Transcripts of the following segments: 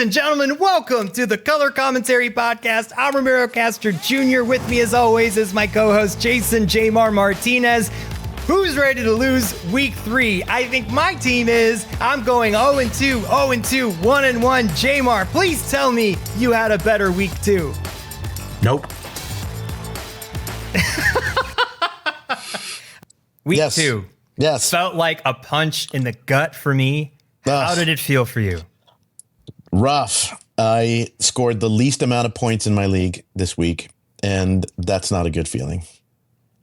and gentlemen, welcome to the Color Commentary Podcast. I'm Ramiro Castro Jr. With me, as always, is my co-host, Jason J-Mar Martinez. Who's ready to lose week 3? I think my team is. I'm going 0-2, 0-2, 1-1. J-Mar, please tell me you had a better week 2. Nope. Week 2. Yes. Felt like a punch in the gut for me. How did it feel for you? Rough. I scored the least amount of points in my league this week, and that's not a good feeling.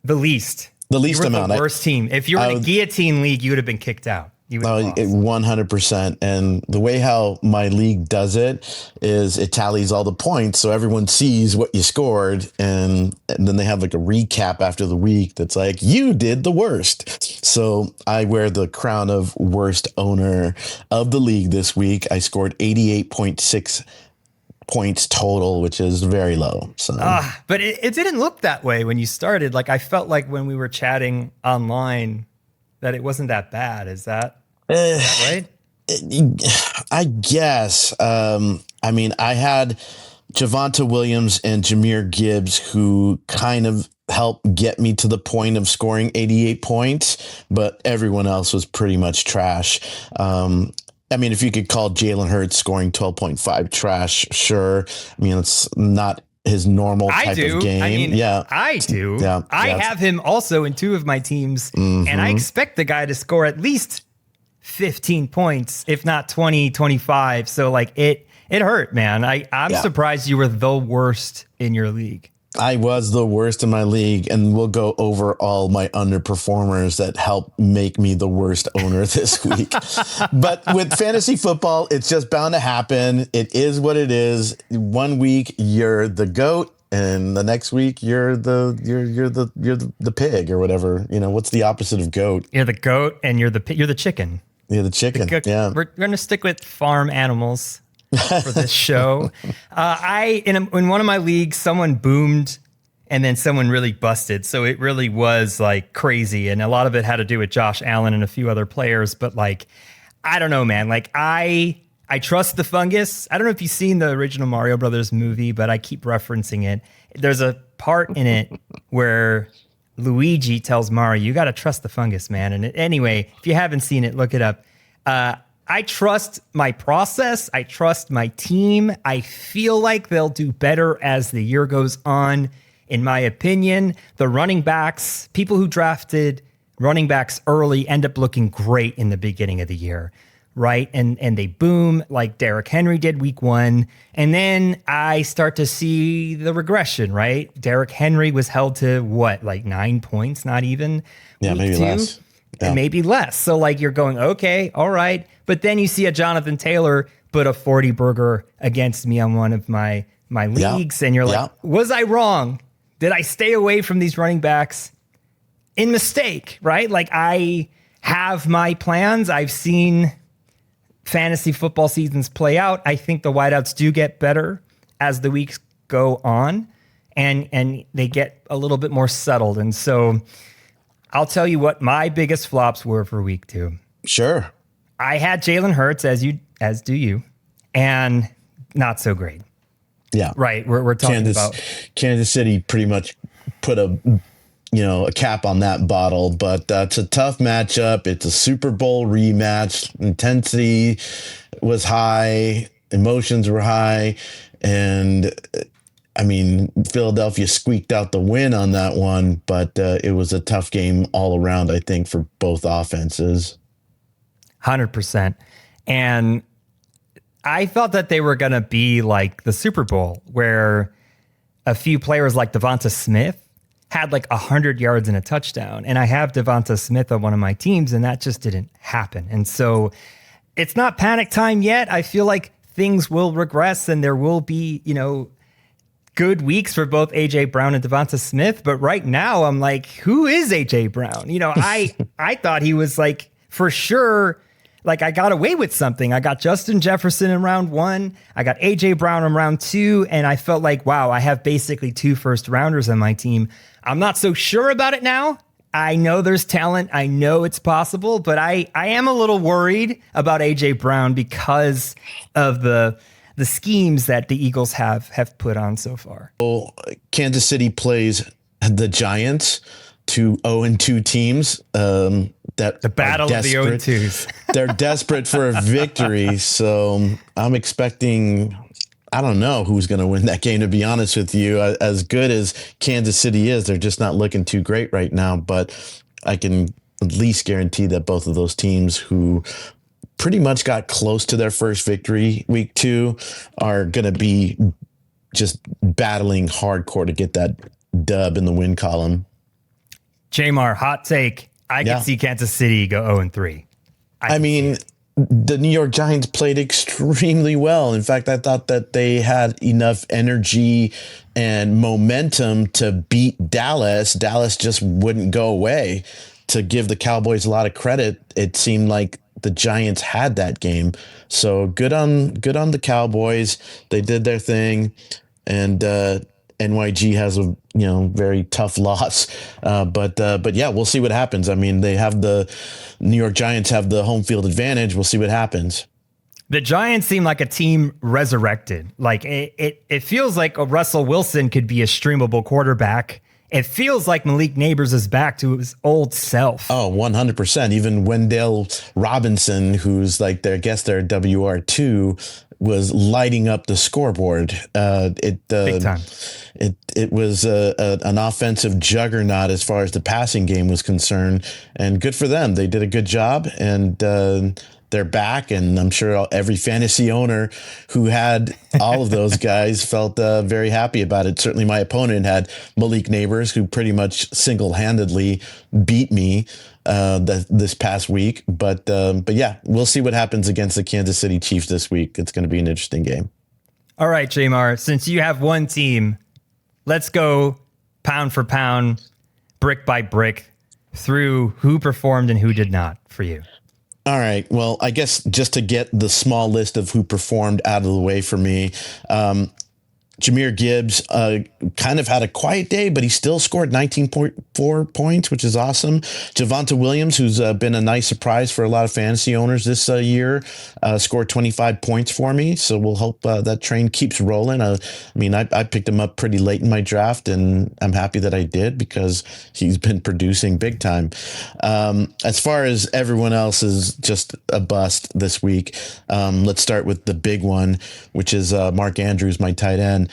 The least. The least amount. The worst team. If you were in a guillotine league, you would have been kicked out. You would have lost. 100%. And the way how my league does it is it tallies all the points, so everyone sees what you scored, and then they have like a recap after the week that's like, you did the worst. So I wear the crown of worst owner of the league this week. I scored 88.6 points total, which is very low. So, but it didn't look that way when you started. Like, I felt like when we were chatting online that it wasn't that bad. Is that right? I guess. I mean, I had Javonte Williams and Jahmyr Gibbs, who kind of helped get me to the point of scoring 88 points, but everyone else was pretty much trash. I mean, if you could call Jalen Hurts scoring 12.5 trash, sure. I mean, it's not his normal type of game. I mean, yeah, I do. Yeah, I have him also in 2 of my teams, and I expect the guy to score at least 15 points, if not 20, 25. So, like, it hurt, man. I'm surprised you were the worst in your league. I was the worst in my league, and we'll go over all my underperformers that helped make me the worst owner this week. But with fantasy football, it's just bound to happen. It is what it is. One week you're the GOAT, and the next week you're the pig or whatever. You know, what's the opposite of GOAT? You're the GOAT, and you're the chicken. You're the chicken. Yeah, we're going to stick with farm animals for this show. In one of my leagues, someone boomed and then someone really busted. So it really was like crazy. And a lot of it had to do with Josh Allen and a few other players. But like, I don't know, man. Like I trust the fungus. I don't know if you've seen the original Mario Brothers movie, but I keep referencing it. There's a part in it where Luigi tells Mario, you got to trust the fungus, man. And anyway, if you haven't seen it, look it up. I trust my process. I trust my team. I feel like they'll do better as the year goes on. In my opinion, the running backs, people who drafted running backs early end up looking great in the beginning of the year, right? And they boom like Derrick Henry did week 1. And then I start to see the regression, right? Derrick Henry was held to what, like 9 points, not even? Yeah, maybe 2? less. Yeah. And maybe less. So like you're going, okay, all right. But then you see a Jonathan Taylor put a 40 burger against me on one of my leagues. And you're like, was I wrong? Did I stay away from these running backs in mistake, right? Like I have my plans. I've seen fantasy football seasons play out. I think the wideouts do get better as the weeks go on and they get a little bit more settled. And so I'll tell you what my biggest flops were for week 2. Sure. I had Jalen Hurts as do you, and not so great. Yeah. Right. We're talking about Kansas City pretty much put a cap on that bottle, but it's a tough matchup. It's a Super Bowl rematch. Intensity was high. Emotions were high. And I mean, Philadelphia squeaked out the win on that one, but it was a tough game all around, I think, for both offenses. 100%. And I thought that they were going to be like the Super Bowl, where a few players like Devonta Smith had like 100 yards and a touchdown. And I have Devonta Smith on one of my teams, and that just didn't happen. And so it's not panic time yet. I feel like things will regress and there will be, good weeks for both AJ Brown and Devonta Smith. But right now I'm like, who is AJ Brown? I thought he was like, for sure, like I got away with something. I got Justin Jefferson in round 1. I got AJ Brown in round 2. And I felt like, wow, I have basically 2 first rounders on my team. I'm not so sure about it now. I know there's talent. I know it's possible, but I am a little worried about AJ Brown because of the the schemes that the Eagles have put on so far. Well, Kansas City plays the Giants, 2-0-2 teams. That the battle of the 0-2s. They're desperate for a victory. So I'm expecting, I don't know who's going to win that game, to be honest with you. As good as Kansas City is, they're just not looking too great right now. But I can at least guarantee that both of those teams who pretty much got close to their first victory week 2 are going to be just battling hardcore to get that dub in the win column. J-Mar, hot take. I could see Kansas City go 0-3. I mean, the New York Giants played extremely well. In fact, I thought that they had enough energy and momentum to beat Dallas. Dallas just wouldn't go away. To give the Cowboys a lot of credit, it seemed like the Giants had that game. So good on the Cowboys. They did their thing, and NYG has a very tough loss, but yeah, we'll see what happens. I mean, the New York Giants have the home field advantage. We'll see what happens. The Giants seem like a team resurrected. Like it feels like a Russell Wilson could be a streamable quarterback. It feels like Malik Neighbors is back to his old self. Oh, 100%. Even Wendell Robinson, who's like their WR2, was lighting up the scoreboard. Big time. It was an offensive juggernaut as far as the passing game was concerned, and good for them. They did a good job, and they're back, and I'm sure every fantasy owner who had all of those guys felt very happy about it. Certainly my opponent had Malik Neighbors, who pretty much single-handedly beat me this past week. But yeah, we'll see what happens against the Kansas City Chiefs this week. It's going to be an interesting game. All right, J-Mar, since you have one team, let's go pound for pound, brick by brick, through who performed and who did not for you. All right. Well, I guess just to get the small list of who performed out of the way for me, Jahmyr Gibbs kind of had a quiet day, but he still scored 19.4 points, which is awesome. Javonte Williams, who's been a nice surprise for a lot of fantasy owners this year, scored 25 points for me. So we'll hope that train keeps rolling. I picked him up pretty late in my draft, and I'm happy that I did because he's been producing big time. As far as everyone else is just a bust this week, let's start with the big one, which is Mark Andrews, my tight end.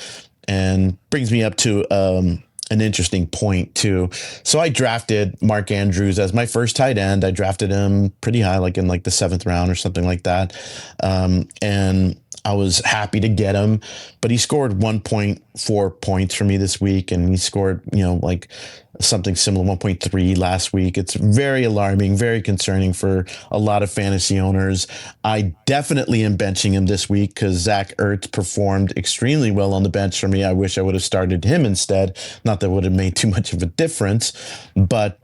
And brings me up to an interesting point too. So I drafted Mark Andrews as my first tight end. I drafted him pretty high, like in the 7th round or something like that. And I was happy to get him, but he scored 1.4 points for me this week, and he scored, something similar, 1.3 last week. It's very alarming, very concerning for a lot of fantasy owners. I definitely am benching him this week because Zach Ertz performed extremely well on the bench for me. I wish I would have started him instead. Not that it would have made too much of a difference, but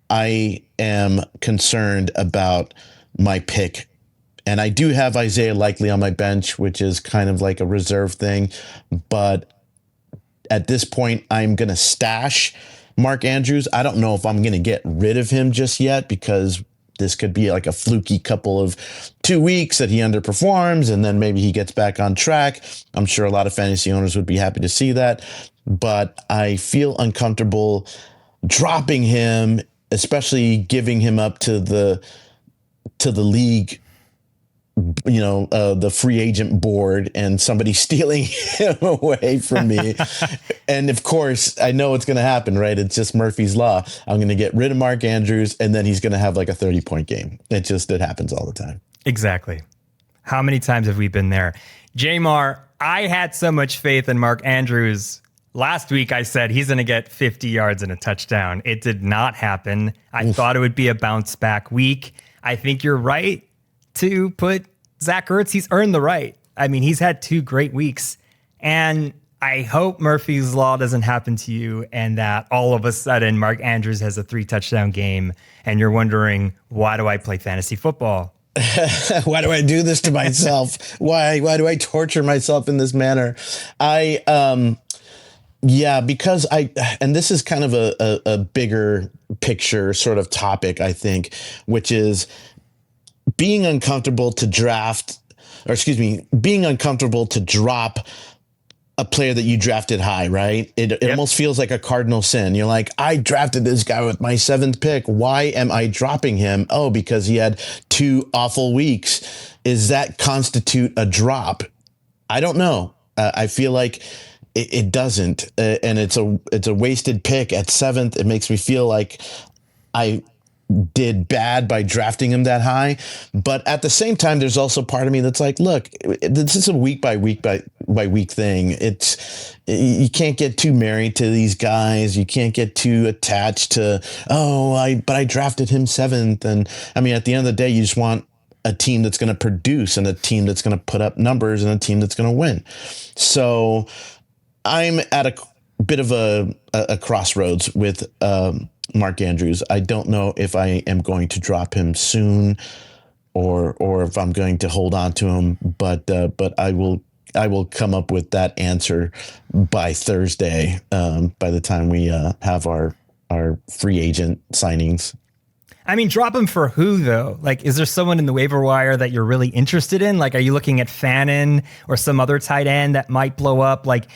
I am concerned about my pick. And I do have Isaiah Likely on my bench, which is kind of like a reserve thing. But at this point, I'm going to stash Mark Andrews. I don't know if I'm going to get rid of him just yet because this could be like a fluky couple of 2 weeks that he underperforms and then maybe he gets back on track. I'm sure a lot of fantasy owners would be happy to see that. But I feel uncomfortable dropping him, especially giving him up to the league, the free agent board and somebody stealing him away from me. And of course, I know what's going to happen, right? It's just Murphy's Law. I'm going to get rid of Mark Andrews and then he's going to have like a 30-point game. It happens all the time. Exactly. How many times have we been there? J-Mar, I had so much faith in Mark Andrews. Last week, I said he's going to get 50 yards and a touchdown. It did not happen. I thought it would be a bounce back week. I think you're right to put Zach Ertz. He's earned the right. I mean, he's had 2 great weeks. And I hope Murphy's Law doesn't happen to you and that all of a sudden Mark Andrews has a 3-touchdown game and you're wondering, why do I play fantasy football? Why do I do this to myself? Why do I torture myself in this manner? Because and this is kind of a bigger picture sort of topic, I think, which is being uncomfortable to draft or excuse me, being uncomfortable to drop a player that you drafted high, right? It almost feels like a cardinal sin. You're like, I drafted this guy with my 7th pick. Why am I dropping him? Oh, because he had 2 awful weeks. Does that constitute a drop? I don't know. I feel like it doesn't, and it's a wasted pick at 7th. It makes me feel like I did bad by drafting him that high. But at the same time, there's also part of me that's like, look, this is a week by week thing. You can't get too married to these guys. You can't get too attached to, but I drafted him 7th. And I mean, at the end of the day, you just want a team that's going to produce and a team that's going to put up numbers and a team that's going to win. So I'm at a bit of a crossroads with Mark Andrews. I don't know if I am going to drop him soon or if I'm going to hold on to him, but I will come up with that answer by Thursday, by the time we have our free agent signings. I mean, drop him for who, though? Like, is there someone in the waiver wire that you're really interested in? Like, are you looking at Fannin or some other tight end that might blow up? Like,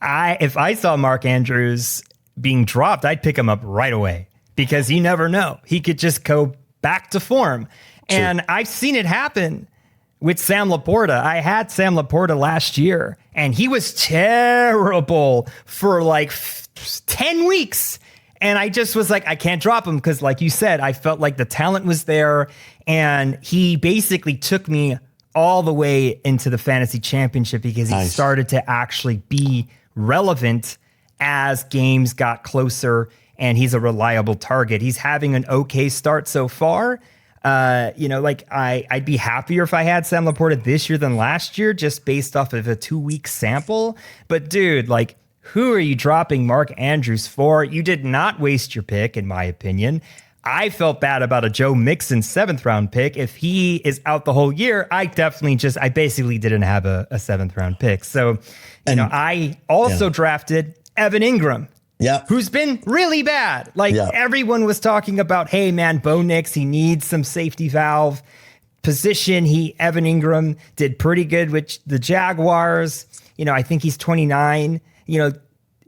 if I saw Mark Andrews being dropped, I'd pick him up right away because you never know. He could just go back to form. True. And I've seen it happen with Sam Laporta. I had Sam Laporta last year, and he was terrible for like 10 weeks. And I just was like, I can't drop him because, like you said, I felt like the talent was there. And he basically took me all the way into the fantasy championship because he started to actually be relevant as games got closer, and he's a reliable target. He's having an okay start so far. I'd be happier if I had Sam Laporta this year than last year, just based off of a 2-week sample. But dude, like, who are you dropping Mark Andrews for? You did not waste your pick, in my opinion. I felt bad about a Joe Mixon 7th round pick. If he is out the whole year, I basically didn't have a 7th round pick. So, I also drafted Evan Ingram. Yeah. Who's been really bad. Like everyone was talking about, hey man, Bo Nix, he needs some safety valve position. Evan Ingram did pretty good with the Jaguars. I think he's 29. In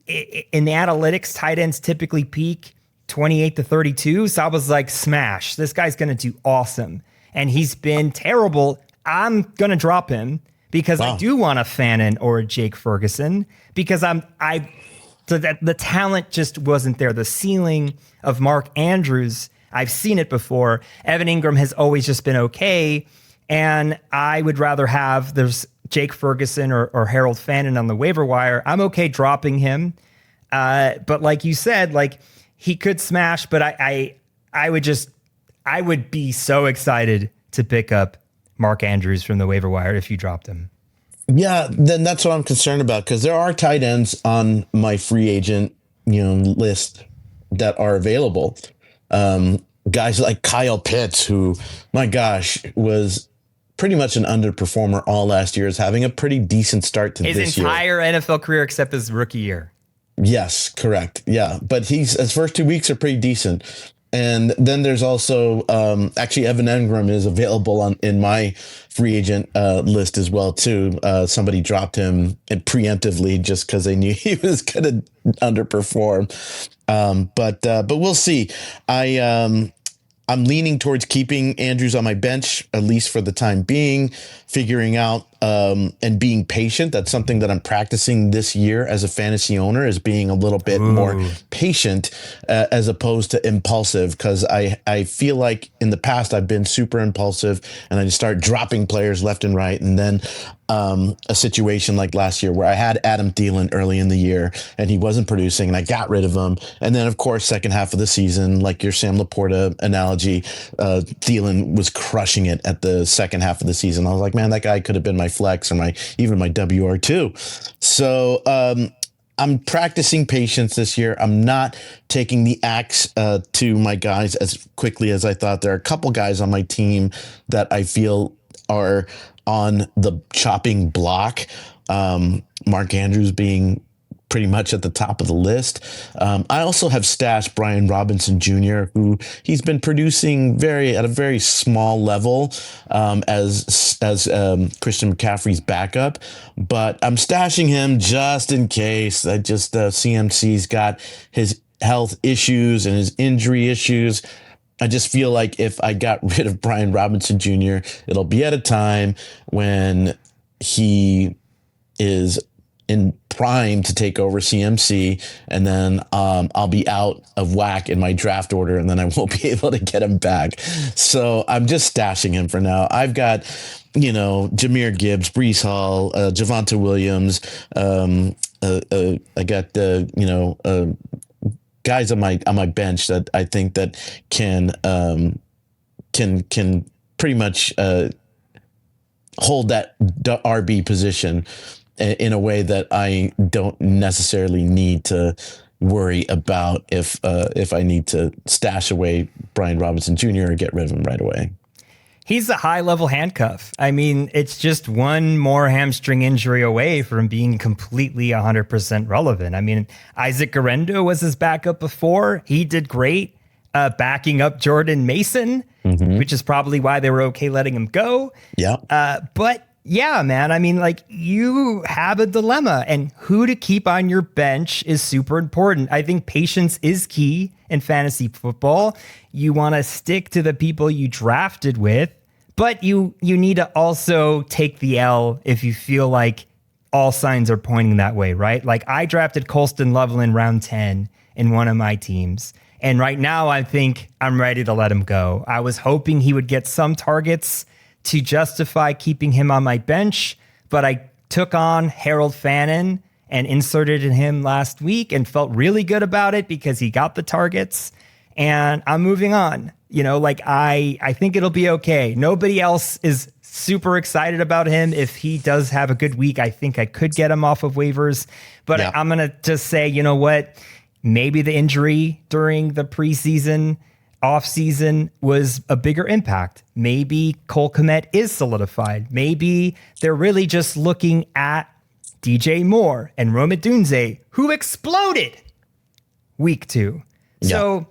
the analytics, tight ends typically peak 28 to 32. So I was like, smash, this guy's going to do awesome. And he's been terrible. I'm going to drop him because I do want a Fannin or a Jake Ferguson because so that the talent just wasn't there. The ceiling of Mark Andrews, I've seen it before. Evan Ingram has always just been okay. And I would rather have there's Jake Ferguson or Harold Fannin on the waiver wire. I'm okay dropping him. But like you said, like he could smash, but I would be so excited to pick up Mark Andrews from the waiver wire if you dropped him. Yeah, then that's what I'm concerned about because there are tight ends on my free agent, list that are available. Guys like Kyle Pitts, who, my gosh, was pretty much an underperformer all last year, is having a pretty decent start to this year. His entire NFL career except his rookie year. Yes, correct. Yeah, but his first 2 weeks are pretty decent. And then there's also actually Evan Engram is available in my free agent list as well too. Somebody dropped him preemptively just because they knew he was going to underperform. But we'll see. I'm leaning towards keeping Andrews on my bench, at least for the time being, figuring out and being patient. That's something that I'm practicing this year as a fantasy owner, is being a little bit more patient as opposed to impulsive. Because I feel like in the past I've been super impulsive and I just start dropping players left and right. And then a situation like last year where I had Adam Thielen early in the year and he wasn't producing and I got rid of him. And then, of course, second half of the season, like your Sam Laporta analogy, Thielen was crushing it at the second half of the season. I was like, man, that guy could have been my flex or even my WR2. So I'm practicing patience this year. I'm not taking the axe to my guys as quickly as I thought. There are a couple guys on my team that I feel are on the chopping block. Mark Andrews being pretty much at the top of the list. I also have stashed Brian Robinson Jr., who he's been producing at a very small level as Christian McCaffrey's backup, but I'm stashing him just in case. CMC's got his health issues and his injury issues. I just feel like if I got rid of Brian Robinson Jr., it'll be at a time when he is in prime to take over CMC, and then I'll be out of whack in my draft order, and then I won't be able to get him back. So I'm just stashing him for now. I've got, Jahmyr Gibbs, Breece Hall, Javonte Williams. I got guys on my bench that I think that can pretty much hold that RB position in a way that I don't necessarily need to worry about if I need to stash away Brian Robinson Jr. or get rid of him right away. He's a high-level handcuff. I mean, it's just one more hamstring injury away from being completely 100% relevant. I mean, Isaac Guerrero was his backup before. He did great backing up Jordan Mason, which is probably why they were okay letting him go. Yeah. But yeah, man, I mean, like, you have a dilemma, and who to keep on your bench is super important. I think patience is key in fantasy football. You want to stick to the people you drafted with, but you need to also take the L if you feel like all signs are pointing that way, right? Like, I drafted Colston Loveland round 10 in one of my teams, and right now I think I'm ready to let him go. I was hoping he would get some targets to justify keeping him on my bench, but I took on Harold Fannin and inserted him last week and felt really good about it because he got the targets, and I'm moving on. I think it'll be okay. Nobody else is super excited about him. If he does have a good week, I think I could get him off of waivers, but yeah. I'm going to just say, you know what? Maybe the injury during the preseason offseason was a bigger impact. Maybe Cole Kmet is solidified. Maybe they're really just looking at DJ Moore and Rome Odunze, who exploded week 2. Yeah. So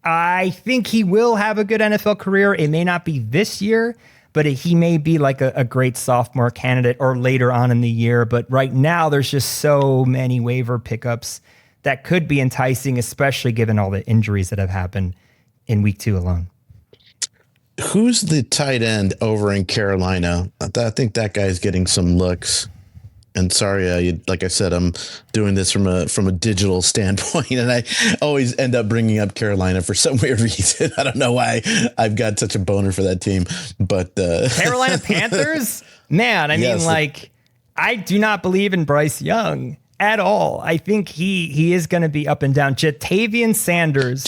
I think he will have a good NFL career. It may not be this year, but he may be like a great sophomore candidate or later on in the year. But right now, there's just so many waiver pickups that could be enticing, especially given all the injuries that have happened in week 2 alone. Who's the tight end over in Carolina? I think that guy's getting some looks. And sorry, like I said, I'm doing this from a digital standpoint, and I always end up bringing up Carolina for some weird reason. I don't know why I've got such a boner for that team, but Carolina Panthers, man. I mean, I do not believe in Bryce Young at all. I think he is going to be up and down. Jatavian Sanders.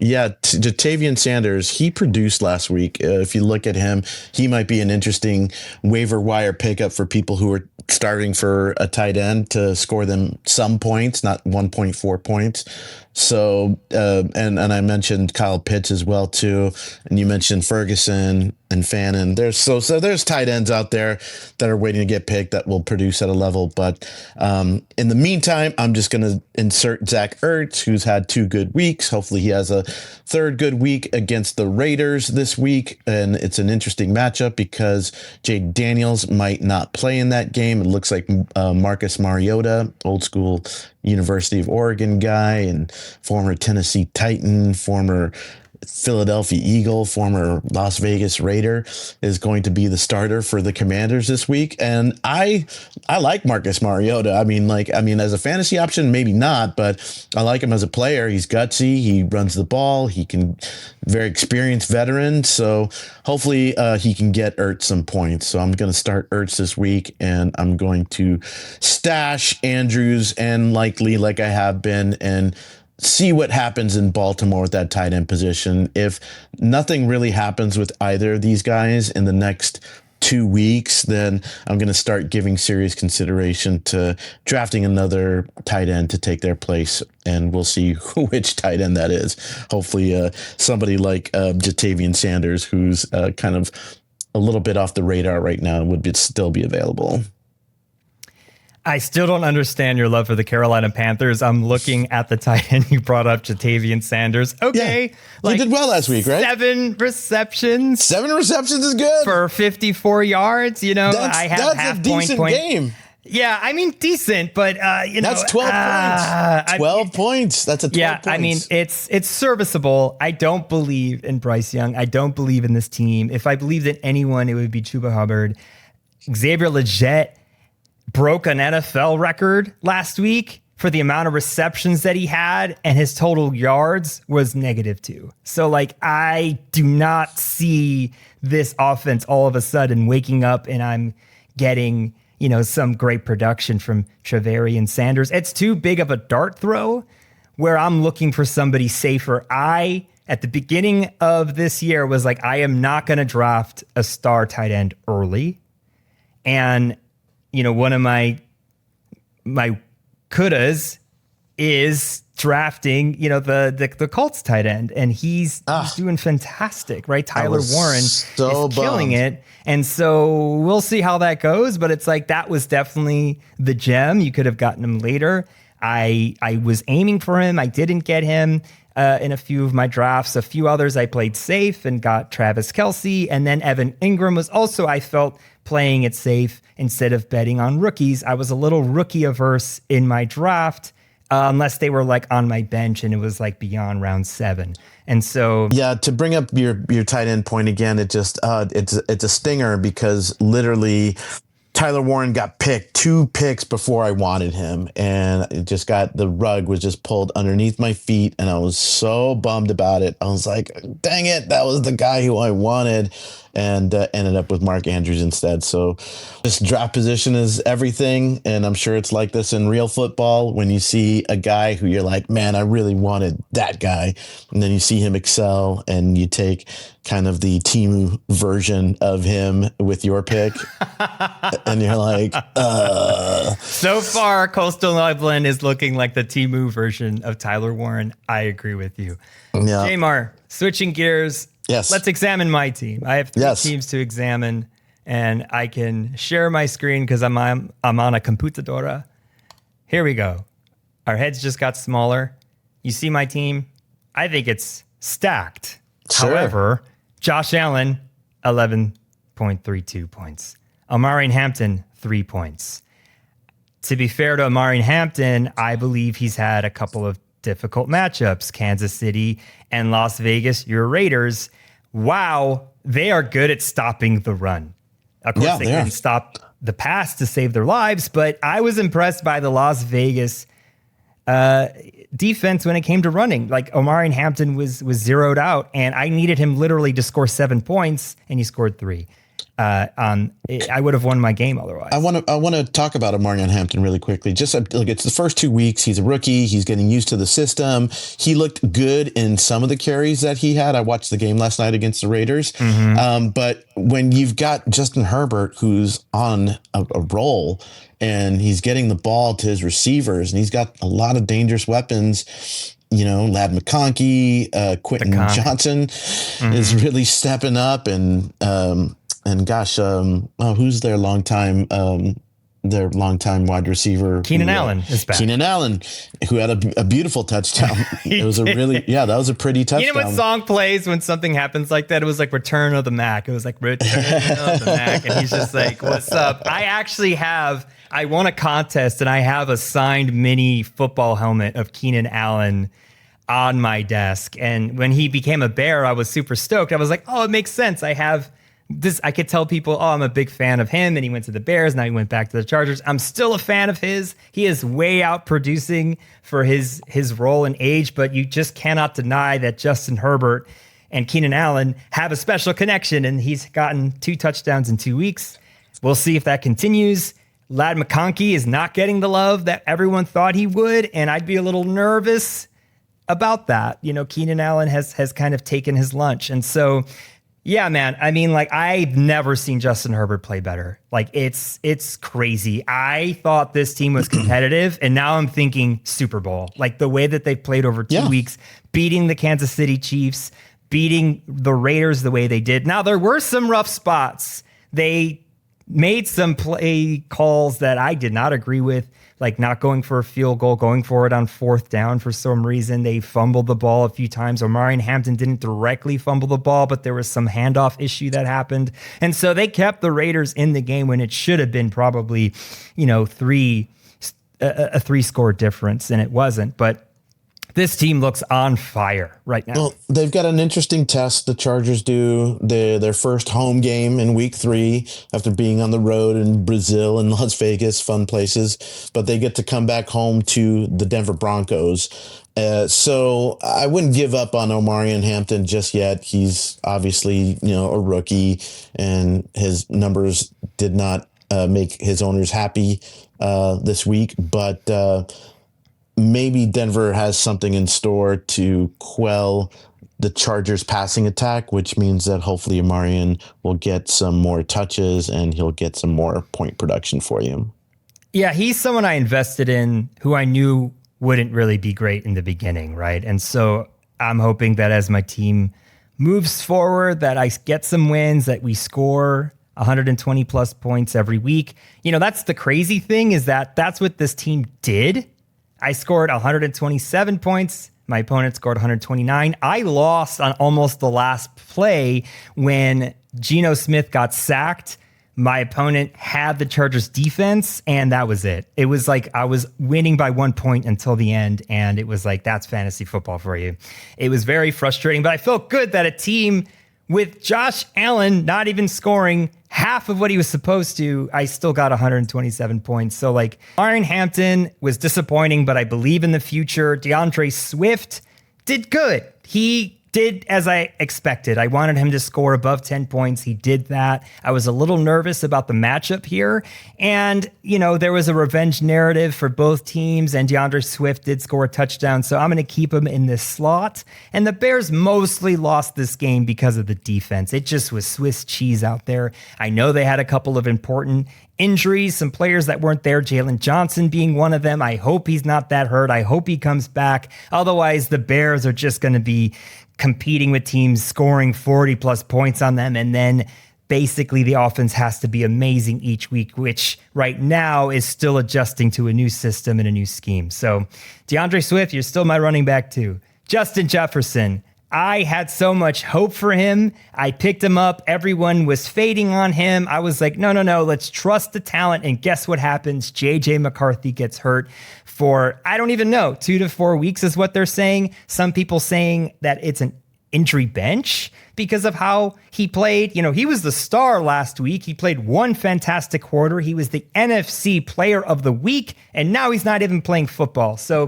Yeah, Jatavian Sanders. He produced last week. If you look at him, he might be an interesting waiver wire pickup for people who are starting for a tight end to score them some points, not 1.4 points. So, and I mentioned Kyle Pitts as well too, and you mentioned Ferguson and Fannin. There's tight ends out there that are waiting to get picked that will produce at a level. But in the meantime, I'm just going to insert Zach Ertz, who's had 2 good weeks. Hopefully, he has a 3rd good week against the Raiders this week, and it's an interesting matchup because Jade Daniels might not play in that game. It looks like Marcus Mariota, old school University of Oregon guy and former Tennessee Titan, former Philadelphia Eagle, former Las Vegas Raider, is going to be the starter for the Commanders this week. And I like Marcus Mariota. I mean, as a fantasy option, maybe not, but I like him as a player. He's gutsy. He runs the ball. He can, very experienced veteran. So hopefully he can get Ertz some points. So I'm going to start Ertz this week, and I'm going to stash Andrews and Likely like I have been, and see what happens in Baltimore with that tight end position. If nothing really happens with either of these guys in the next 2 weeks, then I'm going to start giving serious consideration to drafting another tight end to take their place, and we'll see which tight end that is. Hopefully somebody like Jatavian Sanders, who's kind of a little bit off the radar right now, would still be available. I still don't understand your love for the Carolina Panthers. I'm looking at the tight end you brought up, Jatavian Sanders. Okay. Yeah. He did well last week, right? 7 receptions. 7 receptions is good. For 54 yards. You know, I have that's a decent game. Yeah, I mean, decent, but, that's 12 points. 12 points. That's a 12 points. I mean, it's serviceable. I don't believe in Bryce Young. I don't believe in this team. If I believed in anyone, it would be Chuba Hubbard. Xavier Legette broke an NFL record last week for the amount of receptions that he had, and his total yards was -2. So, like, I do not see this offense all of a sudden waking up and I'm getting, you know, some great production from Travarian Sanders. It's too big of a dart throw where I'm looking for somebody safer. At the beginning of this year, was like, I am not going to draft a star tight end early. And, you know, one of my couldas is drafting, you know, the Colts tight end, and he's doing fantastic, right? Tyler Warren is killing it. And so we'll see how that goes, but it's like, that was definitely the gem. You could have gotten him later. I was aiming for him. I didn't get him in a few of my drafts. A few others I played safe and got Travis Kelce, and then Evan Ingram was also, I felt, playing it safe instead of betting on rookies. I was a little rookie averse in my draft, unless they were like on my bench and it was like beyond round 7. And so, yeah, to bring up your tight end point again, it just it's a stinger because literally Tyler Warren got picked 2 picks before I wanted him, and it just the rug was just pulled underneath my feet, and I was so bummed about it. I was like, dang it, that was the guy who I wanted, and ended up with Mark Andrews instead. So this draft position is everything, and I'm sure it's like this in real football when you see a guy who you're like, man, I really wanted that guy, and then you see him excel, and you take kind of the Timu version of him with your pick, and you're like, So far, Coastal Loveland is looking like the Timu version of Tyler Warren. I agree with you. Yeah. J-Mar, switching gears. Yes. Let's examine my team. I have 3 teams to examine, and I can share my screen because I'm on a computadora. Here we go. Our heads just got smaller. You see my team? I think it's stacked. Sure. However, Josh Allen, 11.32 points. Omari Hampton, 3 points. To be fair to Omari Hampton, I believe he's had a couple of difficult matchups. Kansas City and Las Vegas, your Raiders. Wow, they are good at stopping the run. Of course, they couldn't stop the pass to save their lives, but I was impressed by the Las Vegas defense when it came to running. Like, Omari Hampton was zeroed out, and I needed him literally to score 7 points, and he scored 3. I would have won my game otherwise. I want to talk about Omari Hampton really quickly. Just look, it's the first 2 weeks. He's a rookie. He's getting used to the system. He looked good in some of the carries that he had. I watched the game last night against the Raiders. But when you've got Justin Herbert, who's on a roll, and he's getting the ball to his receivers, and he's got a lot of dangerous weapons. You know, Ladd McConkey, Quentin Johnson is really stepping up, and gosh, who's their longtime wide receiver? Keenan Allen is back. Keenan Allen, who had a beautiful touchdown. It was that was a pretty touchdown. You know what song plays when something happens like that? It was like Return of the Mac. It was like Return of the Mac. And he's just like, what's up? I won a contest, and I have a signed mini football helmet of Keenan Allen on my desk. And when he became a Bear, I was super stoked. I was like, oh, it makes sense. I have this. I could tell people, oh, I'm a big fan of him. And he went to the Bears. Now he went back to the Chargers. I'm still a fan of his. He is way out producing for his role and age, but you just cannot deny that Justin Herbert and Keenan Allen have a special connection, and he's gotten 2 touchdowns in 2 weeks. We'll see if that continues. Ladd McConkey is not getting the love that everyone thought he would, and I'd be a little nervous about that. You know, Keenan Allen has kind of taken his lunch. And so, yeah, man, I mean, like, I've never seen Justin Herbert play better. Like, it's crazy. I thought this team was competitive, and now I'm thinking Super Bowl. Like, the way that they played over 2 weeks, beating the Kansas City Chiefs, beating the Raiders the way they did. Now, there were some rough spots. They made some play calls that I did not agree with, like not going for a field goal, going for it on 4th down for some reason. They fumbled the ball a few times. Omari and Hampton didn't directly fumble the ball, but there was some handoff issue that happened. And so they kept the Raiders in the game when it should have been probably, a 3-score difference, and it wasn't. But this team looks on fire right now. Well, they've got an interesting test. The Chargers do their first home game in week 3 after being on the road in Brazil and Las Vegas, fun places. But they get to come back home to the Denver Broncos. So I wouldn't give up on Omari and Hampton just yet. He's obviously, a rookie, and his numbers did not make his owners happy this week. But maybe Denver has something in store to quell the Chargers passing attack, which means that hopefully Omarion will get some more touches and he'll get some more point production for you. Yeah, he's someone I invested in who I knew wouldn't really be great in the beginning, right? And so I'm hoping that as my team moves forward, that I get some wins, that we score 120 plus points every week. That's the crazy thing, is that that's what this team did. I scored 127 points. My opponent scored 129. I lost on almost the last play when Geno Smith got sacked. My opponent had the Chargers defense, and that was it. It was like I was winning by 1 point until the end, and it was like, that's fantasy football for you. It was very frustrating, but I felt good that a team with Josh Allen not even scoring half of what he was supposed to, I still got 127 points. So Aaron Hampton was disappointing, but I believe in the future. DeAndre Swift did good. He did as I expected. I wanted him to score above 10 points. He did that. I was a little nervous about the matchup here. And, there was a revenge narrative for both teams, and DeAndre Swift did score a touchdown. So I'm going to keep him in this slot. And the Bears mostly lost this game because of the defense. It just was Swiss cheese out there. I know they had a couple of important injuries, some players that weren't there, Jalen Johnson being one of them. I hope he's not that hurt. I hope he comes back. Otherwise, the Bears are just going to be competing with teams scoring 40 plus points on them. And then basically the offense has to be amazing each week, which right now is still adjusting to a new system and a new scheme. So DeAndre Swift, you're still my running back too. Justin Jefferson, I had so much hope for him. I picked him up. Everyone was fading on him. I was like, no, let's trust the talent. And guess what happens? JJ McCarthy gets hurt for, I don't even know, 2 to 4 weeks is what they're saying. Some people saying that it's an injury bench because of how he played. He was the star last week. He played one fantastic quarter. He was the NFC player of the week, and now he's not even playing football. So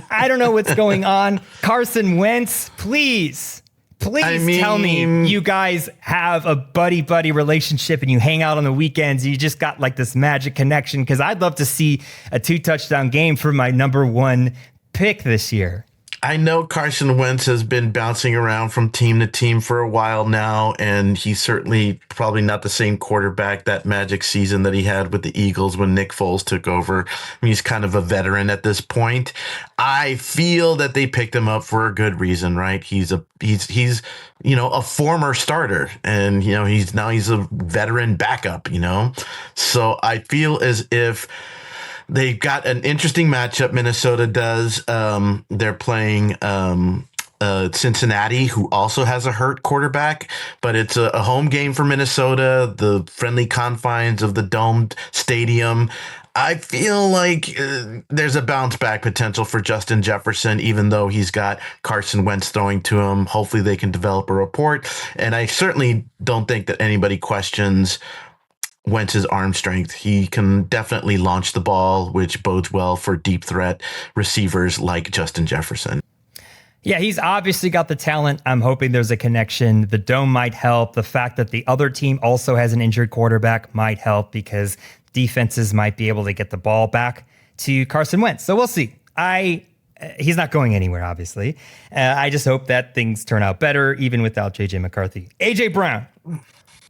I don't know what's going on. Carson Wentz, please tell me you guys have a buddy relationship and you hang out on the weekends and you just got this magic connection, because I'd love to see a 2-touchdown game for my number 1 pick this year. I know Carson Wentz has been bouncing around from team to team for a while now, and he's certainly probably not the same quarterback that magic season that he had with the Eagles when Nick Foles took over. He's kind of a veteran at this point. I feel that they picked him up for a good reason, right? He's a former starter, and he's a veteran backup, So I feel as if they've got an interesting matchup. Minnesota does. They're playing Cincinnati, who also has a hurt quarterback, but it's a home game for Minnesota, the friendly confines of the domed stadium. I feel like there's a bounce back potential for Justin Jefferson, even though he's got Carson Wentz throwing to him. Hopefully they can develop a rapport. And I certainly don't think that anybody questions Wentz's arm strength. He can definitely launch the ball, which bodes well for deep threat receivers like Justin Jefferson. Yeah, he's obviously got the talent. I'm hoping there's a connection. The dome might help. The fact that the other team also has an injured quarterback might help, because defenses might be able to get the ball back to Carson Wentz. So we'll see. He's not going anywhere, obviously. I just hope that things turn out better, even without JJ McCarthy. AJ Brown.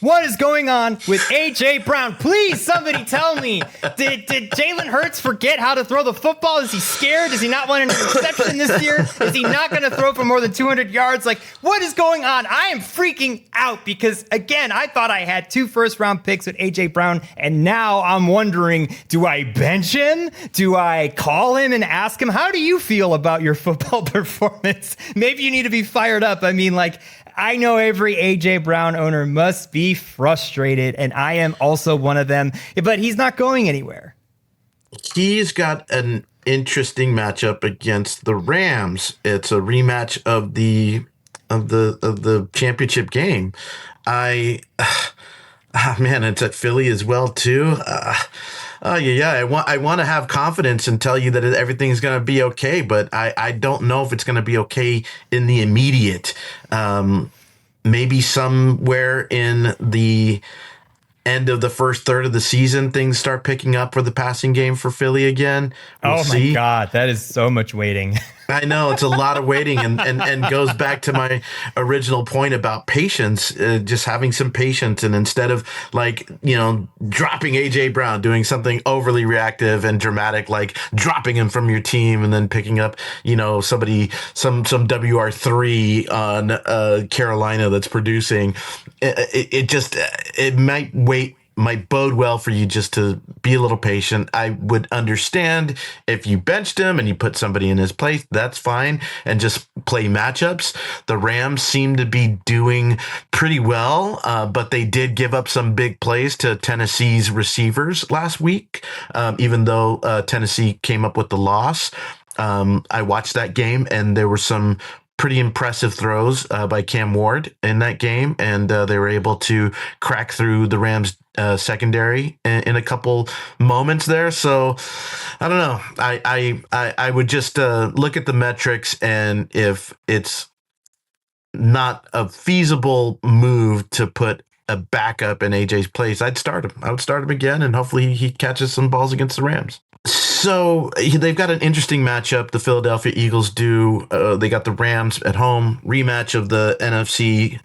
What is going on with A.J. Brown? Please, somebody tell me. Did Jalen Hurts forget how to throw the football? Is he scared? Does he not want an interception this year? Is he not going to throw for more than 200 yards? Like, what is going on? I am freaking out because, again, I thought I had 2 first-round picks with A.J. Brown, and now I'm wondering, do I bench him? Do I call him and ask him, how do you feel about your football performance? Maybe you need to be fired up. I mean, like, I know every A.J. Brown owner must be frustrated, and I am also one of them, but he's not going anywhere. He's got an interesting matchup against the Rams. It's a rematch of the championship game. Man, it's at Philly as well too. I want to have confidence and tell you that everything's going to be okay, but I don't know if it's going to be okay in the immediate. Maybe somewhere in the end of the first third of the season, things start picking up for the passing game for Philly again. We'll see. My God, that is so much waiting. I know it's a lot of waiting and goes back to my original point about patience, just having some patience. And instead of dropping AJ Brown, doing something overly reactive and dramatic, like dropping him from your team and then picking up, somebody, some WR3 on Carolina that's producing, it might bode well for you just to be a little patient. I would understand if you benched him and you put somebody in his place, that's fine, and just play matchups. The Rams seem to be doing pretty well, but they did give up some big plays to Tennessee's receivers last week, even though Tennessee came up with the loss. I watched that game, and there were some pretty impressive throws by Cam Ward in that game, and they were able to crack through the Rams secondary in a couple moments there. So I don't know. I would just look at the metrics, and if it's not a feasible move to put a backup in AJ's place, I'd start him. I would start him again, and hopefully he catches some balls against the Rams. So they've got an interesting matchup. The Philadelphia Eagles do. They got the Rams at home, rematch of the NFC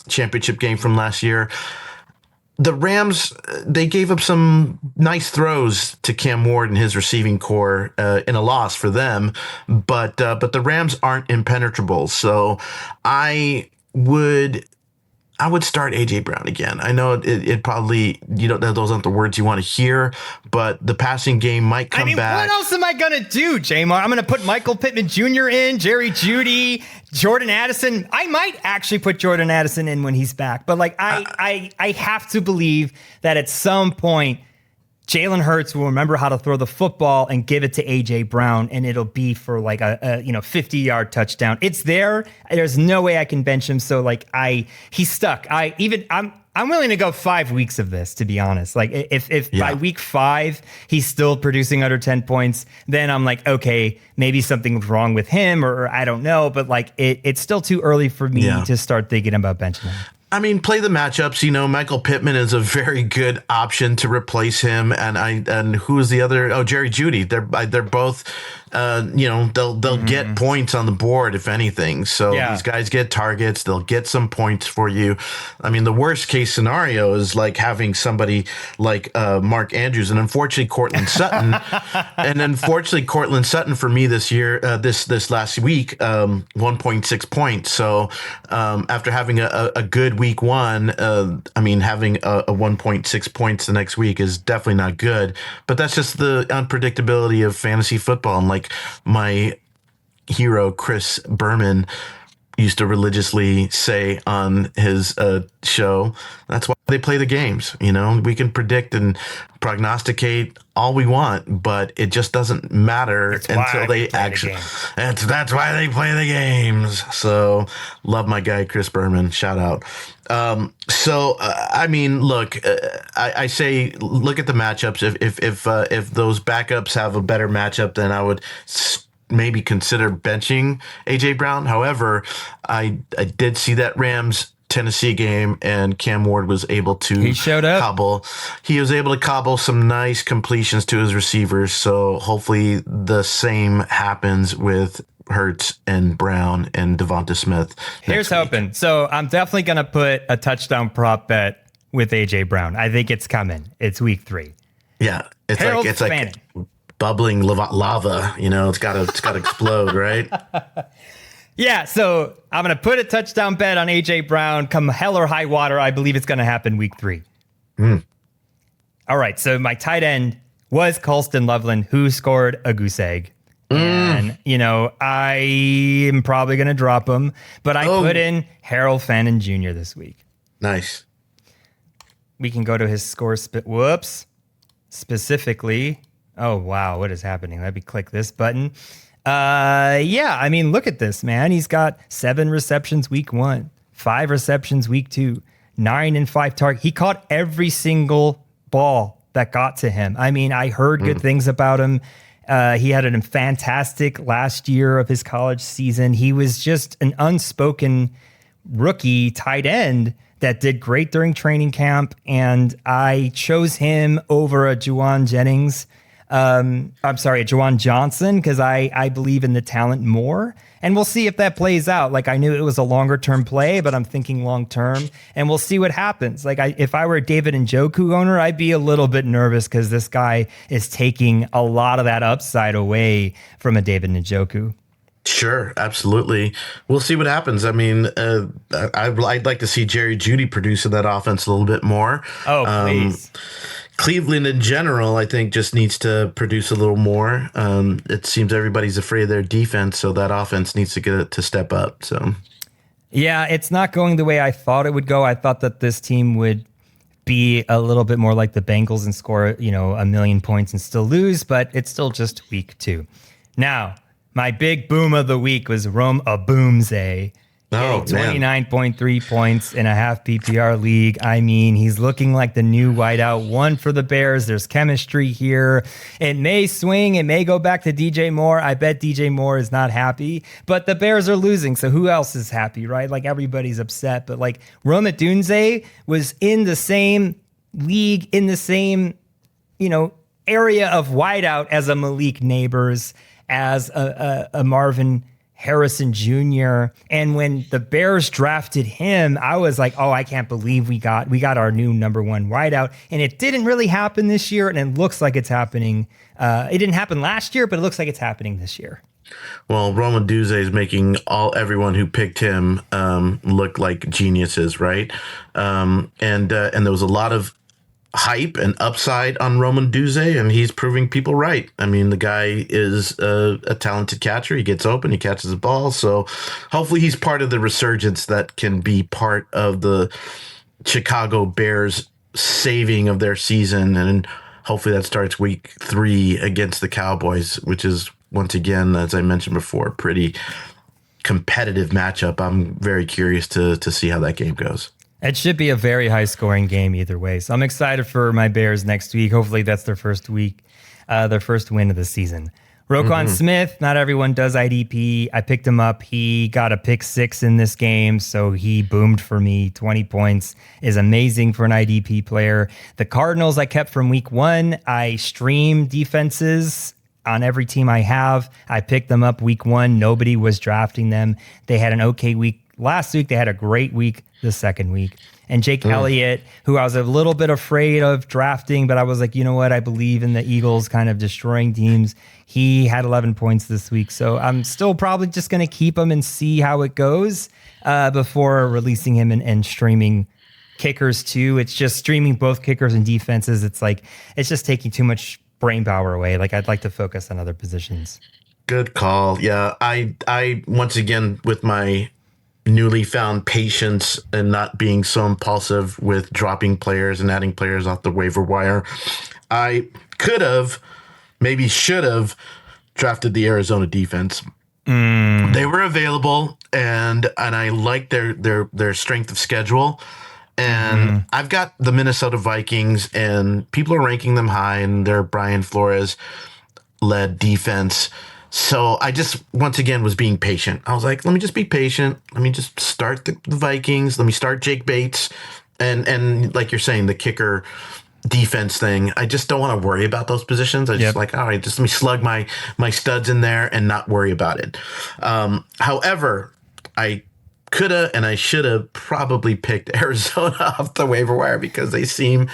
championship game from last year. The Rams, they gave up some nice throws to Cam Ward and his receiving core in a loss for them, but the Rams aren't impenetrable. So I would start A.J. Brown again. I know it probably, those aren't the words you want to hear, but the passing game might come back. What else am I going to do, J-Mar? I'm going to put Michael Pittman Jr. in, Jerry Jeudy, Jordan Addison. I might actually put Jordan Addison in when he's back, but I have to believe that at some point, Jalen Hurts will remember how to throw the football and give it to A.J. Brown, and it'll be for like a 50-yard touchdown. It's there. There's no way I can bench him. So he's stuck. I'm willing to go 5 weeks of this, to be honest. Like if by week 5 he's still producing under 10 points, then I'm like, okay, maybe something's wrong with him, or I don't know. But it's still too early for me to start thinking about benching him. I mean, play the matchups. Michael Pittman is a very good option to replace him, and who is the other? Oh, Jerry Jeudy. They're both. They'll get points on the board if anything. So these guys get targets. They'll get some points for you. I mean, the worst case scenario is like having somebody like Mark Andrews, and unfortunately Cortland Sutton, for me this year, this last week, 1.6 points. So after having a good week 1, having a 1.6 points the next week is definitely not good. But that's just the unpredictability of fantasy football. And like my hero Chris Berman used to religiously say on his show, that's why they play the games. We can predict and prognosticate all we want, but it just doesn't matter until they actually. That's why they play the games. So love my guy Chris Berman. Shout out. Look, I say look at the matchups. If those backups have a better matchup, then I would maybe consider benching AJ Brown. However, I did see that Rams Tennessee game, and Cam Ward was able to He showed up. He was able to cobble some nice completions to his receivers. So hopefully the same happens with Hurts and Brown and Devonta Smith. Here's hoping. So I'm definitely going to put a touchdown prop bet with AJ Brown. I think it's coming. It's week 3. Yeah, it's like bubbling lava. You know, it's got to explode, right? Yeah, so I'm going to put a touchdown bet on A.J. Brown. Come hell or high water, I believe it's going to happen week 3. All right, so my tight end was Colston Loveland, who scored a goose egg. And, you know, I am probably going to drop him, but I put in Harold Fannin Jr. this week. Nice. We can go to his score. Specifically. Oh, wow, what is happening? Let me click this button. Yeah, I mean, look at this, man. He's got 7 receptions week 1, 5 receptions week 2, 9 and 5 targets. He caught every single ball that got to him. I mean, I heard good things about him. He had a fantastic last year of his college season. He was just an unspoken rookie tight end that did great during training camp. And I chose him over a Juwan Johnson, because I believe in the talent more. And we'll see if that plays out. Like, I knew it was a longer term play, but I'm thinking long term, and we'll see what happens. Like, if I were a David Njoku owner, I'd be a little bit nervous because this guy is taking a lot of that upside away from a David Njoku. Sure, absolutely. We'll see what happens. I mean, I'd like to see Jerry Jeudy produce in that offense a little bit more. Oh, please. Cleveland in general, I think, just needs to produce a little more. It seems everybody's afraid of their defense, so that offense needs to get it to step up. So, yeah, it's not going the way I thought it would go. I thought that this team would be a little bit more like the Bengals and score, you know, 1 million points and still lose, but it's still just week 2. Now, my big boom of the week was Rome Abumze. Oh, 29.3 points in a half PPR league. I mean, he's looking like the new wideout. 1 for the Bears. There's chemistry here. It may swing. It may go back to DJ Moore. I bet DJ Moore is not happy, but the Bears are losing. So who else is happy, right? Like, everybody's upset, but like Rome Dunze was in the same league, in the same, you know, area of wideout as a Malik Neighbors, as a Marvin Harrison Jr. And when the Bears drafted him, I was like, oh, I can't believe we got our new number 1 wideout. And it didn't really happen this year, and it looks like it's happening. It didn't happen last year, but it looks like it's happening this year. Well, Roman Duze is making everyone who picked him look like geniuses, right? And there was a lot of hype and upside on Roman Duze, and he's proving people right. I mean, the guy is a talented catcher. He gets open, he catches the ball. So hopefully he's part of the resurgence that can be part of the Chicago Bears saving of their season. And hopefully that starts week 3 against the Cowboys, which is, once again, as I mentioned before, pretty competitive matchup. I'm very curious to see how that game goes. It should be a very high-scoring game either way. So I'm excited for my Bears next week. Hopefully that's their first win of the season. Roquan Smith, not everyone does IDP. I picked him up. He got a pick 6 in this game, so he boomed for me. 20 points is amazing for an IDP player. The Cardinals I kept from week 1. I stream defenses on every team I have. I picked them up week 1. Nobody was drafting them. They had an okay week last week. They had a great week the second week. And Jake Elliott, who I was a little bit afraid of drafting, but I was like, you know what? I believe in the Eagles kind of destroying teams. He had 11 points this week. So I'm still probably just going to keep him and see how it goes before releasing him and streaming kickers too. It's just streaming both kickers and defenses. It's like, it's just taking too much brain power away. Like, I'd like to focus on other positions. Good call. Yeah. I once again, with my newly found patience and not being so impulsive with dropping players and adding players off the waiver wire, I could have, maybe should have drafted the Arizona defense. They were available, and I liked their strength of schedule. And I've got the Minnesota Vikings, and people are ranking them high in their Brian Flores led defense. So I just, once again, was being patient. I was like, let me just be patient. Let me just start the Vikings. Let me start Jake Bates. And like you're saying, the kicker defense thing, I just don't want to worry about those positions. I just like, all right, just let me slug my studs in there and not worry about it. However, I coulda and I shoulda probably picked Arizona off the waiver wire because they seem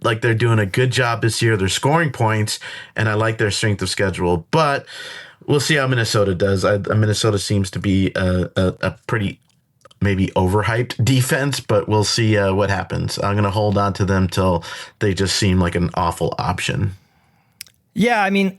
like they're doing a good job this year. They're scoring points, and I like their strength of schedule. But we'll see how Minnesota does. Minnesota seems to be a pretty maybe overhyped defense, but we'll see what happens. I'm going to hold on to them till they just seem like an awful option. Yeah, I mean,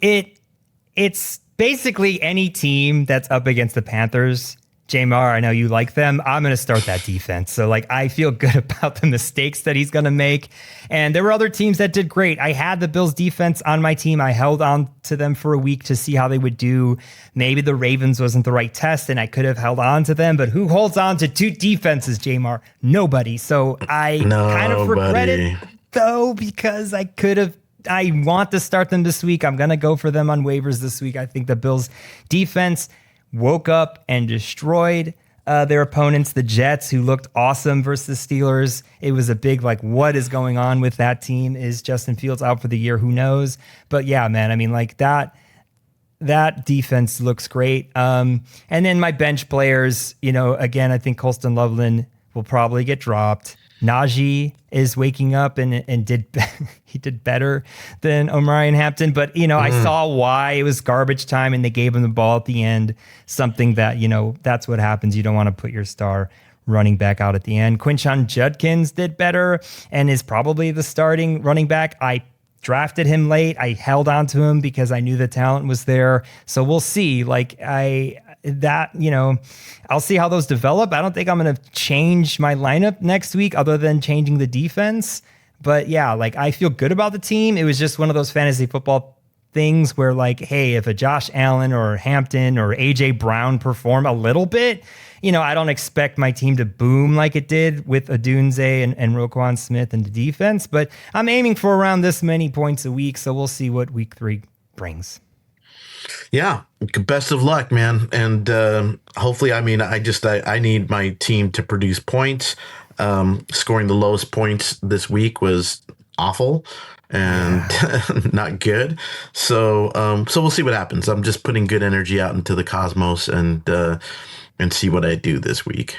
it's basically any team that's up against the Panthers. J-Mar, I know you like them. I'm going to start that defense. So, like, I feel good about the mistakes that he's going to make. And there were other teams that did great. I had the Bills defense on my team. I held on to them for a week to see how they would do. Maybe the Ravens wasn't the right test, and I could have held on to them. But who holds on to two defenses, J-Mar? Nobody. So I kind of regret it, though, because I want to start them this week. I'm going to go for them on waivers this week. I think the Bills defense woke up and destroyed their opponents, the Jets, who looked awesome versus Steelers. It was a big, like, what is going on with that team? Is Justin Fields out for the year? Who knows? But yeah, man, I mean, like, that defense looks great. And then my bench players, again, I think Colston Loveland will probably get dropped. Najee is waking up and he did better than Omarion Hampton. But, I saw why it was garbage time and they gave him the ball at the end. Something that, that's what happens. You don't want to put your star running back out at the end. Quinshon Judkins did better and is probably the starting running back. I drafted him late. I held on to him because I knew the talent was there. So we'll see. I'll see how those develop. I don't think I'm going to change my lineup next week other than changing the defense. But yeah, I feel good about the team. It was just one of those fantasy football things where hey, if a Josh Allen or Hampton or AJ Brown perform a little bit, I don't expect my team to boom like it did with Odunze and Roquan Smith in the defense, but I'm aiming for around this many points a week. So we'll see what week 3 brings. Yeah, best of luck, man. And hopefully, I need my team to produce points. Scoring the lowest points this week was awful and not good. So we'll see what happens. I'm just putting good energy out into the cosmos and see what I do this week.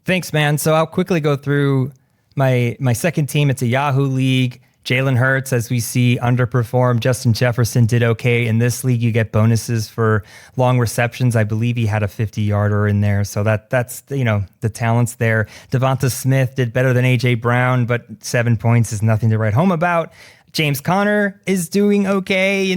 Thanks, man. So I'll quickly go through my second team. It's a Yahoo league. Jalen Hurts, as we see, underperformed. Justin Jefferson did okay. In this league, you get bonuses for long receptions. I believe he had a 50-yarder in there. So that's the talent's there. Devonta Smith did better than A.J. Brown, but 7 points is nothing to write home about. James Conner is doing okay.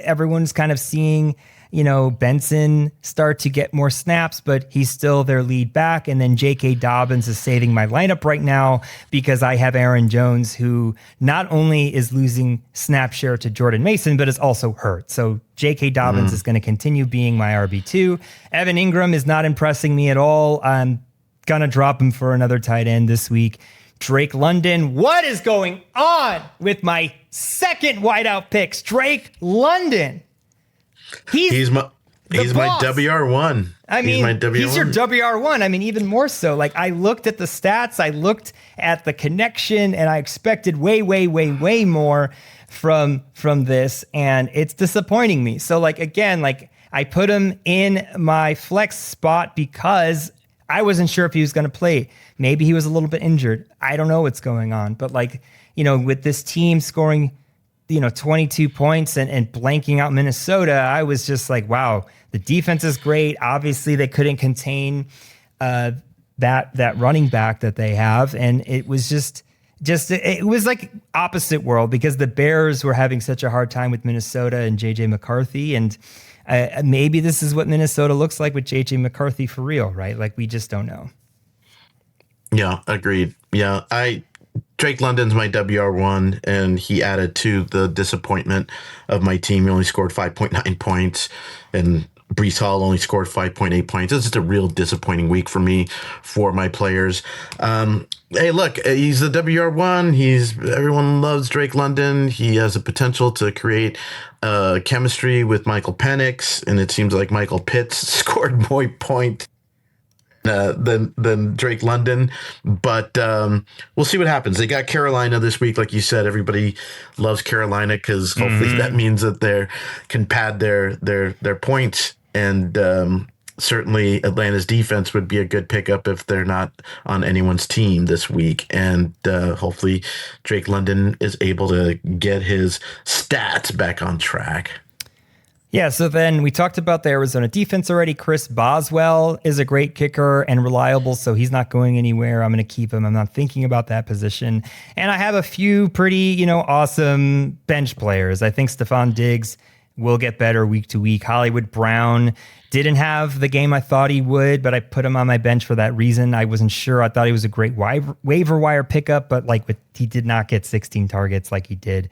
Everyone's kind of seeing Benson start to get more snaps, but he's still their lead back. And then J.K. Dobbins is saving my lineup right now because I have Aaron Jones, who not only is losing snap share to Jordan Mason, but is also hurt. So J.K. Dobbins is going to continue being my RB2. Evan Ingram is not impressing me at all. I'm going to drop him for another tight end this week. Drake London. What is going on with my second wideout picks? Drake London. He's my WR1. He's your WR1. I mean, even more so. I looked at the stats, I looked at the connection, and I expected way, way, way, way more from this, and it's disappointing me. So, again, I put him in my flex spot because I wasn't sure if he was going to play. Maybe he was a little bit injured. I don't know what's going on. But with this team scoring 22 points and blanking out Minnesota, I was just like, wow, the defense is great. Obviously, they couldn't contain that running back that they have. And it was it was like opposite world because the Bears were having such a hard time with Minnesota and J.J. McCarthy. And maybe this is what Minnesota looks like with J.J. McCarthy for real, right? We just don't know. Yeah, agreed. Yeah, Drake London's my WR1, and he added to the disappointment of my team. He only scored 5.9 points, and Brees Hall only scored 5.8 points. It's just a real disappointing week for me, for my players. Hey, look, he's the WR1. Everyone loves Drake London. He has the potential to create chemistry with Michael Penix, and it seems like Michael Pitts scored more points than Drake London, but we'll see what happens. They got Carolina this week, like you said. Everybody loves Carolina because hopefully that means that they can pad their points, and certainly Atlanta's defense would be a good pickup if they're not on anyone's team this week, and hopefully Drake London is able to get his stats back on track. Yeah, so then we talked about the Arizona defense already. Chris Boswell is a great kicker and reliable, so he's not going anywhere. I'm going to keep him. I'm not thinking about that position. And I have a few pretty, awesome bench players. I think Stephon Diggs will get better week to week. Hollywood Brown didn't have the game I thought he would, but I put him on my bench for that reason. I wasn't sure. I thought he was a great waiver wire pickup, but he did not get 16 targets like he did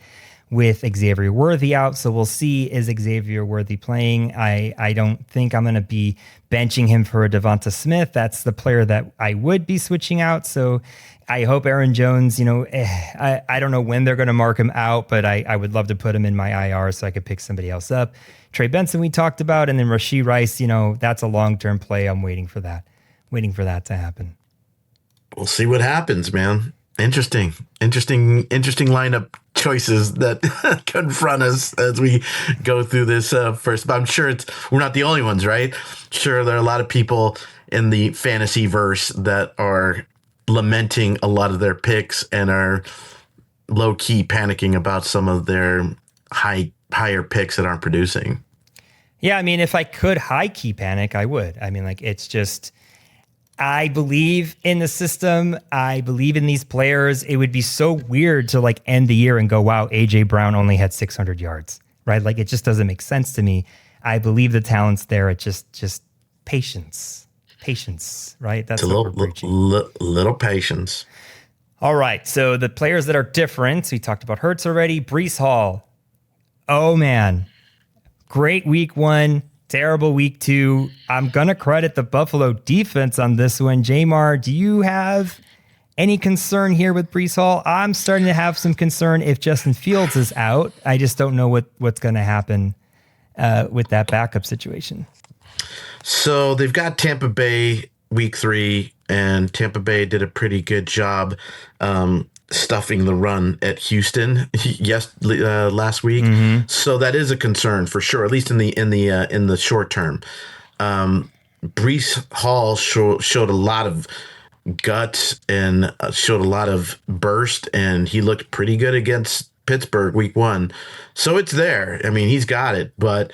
with Xavier Worthy out. So we'll see, is Xavier Worthy playing? I don't think I'm going to be benching him for a Devonta Smith. That's the player that I would be switching out. So I hope Aaron Jones, I don't know when they're going to mark him out, but I would love to put him in my IR so I could pick somebody else up. Trey Benson we talked about, and then Rashee Rice, that's a long-term play. I'm waiting for that to happen. We'll see what happens, man. Interesting lineup choices that confront us as we go through this first. But I'm sure we're not the only ones, right? Sure, there are a lot of people in the fantasy verse that are lamenting a lot of their picks and are low key panicking about some of their higher picks that aren't producing. Yeah, I mean, if I could high key panic, I would. I mean, it's just, I believe in the system. I believe in these players. It would be so weird to end the year and go, wow, AJ Brown only had 600 yards, right? It just doesn't make sense to me. I believe the talent's there. It's just patience, right? That's what we're preaching. Little patience. All right. So the players that are different, we talked about Hurts already. Brees Hall. Oh man. Great week 1. Terrible week 2. I'm going to credit the Buffalo defense on this one. J-Mar, do you have any concern here with Brees Hall? I'm starting to have some concern if Justin Fields is out. I just don't know what's going to happen with that backup situation. So they've got Tampa Bay week 3, and Tampa Bay did a pretty good job stuffing the run at Houston last week. Mm-hmm. So that is a concern for sure, at least in the short term. Brees Hall showed a lot of guts and showed a lot of burst, and he looked pretty good against Pittsburgh week 1. So it's there. I mean, he's got it, but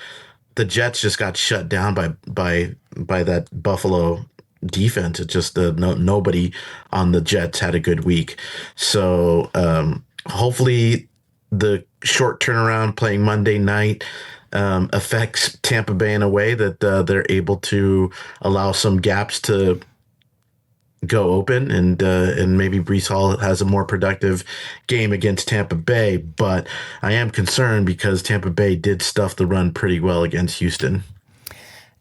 the Jets just got shut down by that Buffalo defense. It's just nobody on the Jets had a good week. So hopefully the short turnaround playing Monday night affects Tampa Bay in a way that they're able to allow some gaps to go open, and maybe Brees Hall has a more productive game against Tampa Bay. But I am concerned because Tampa Bay did stuff the run pretty well against Houston.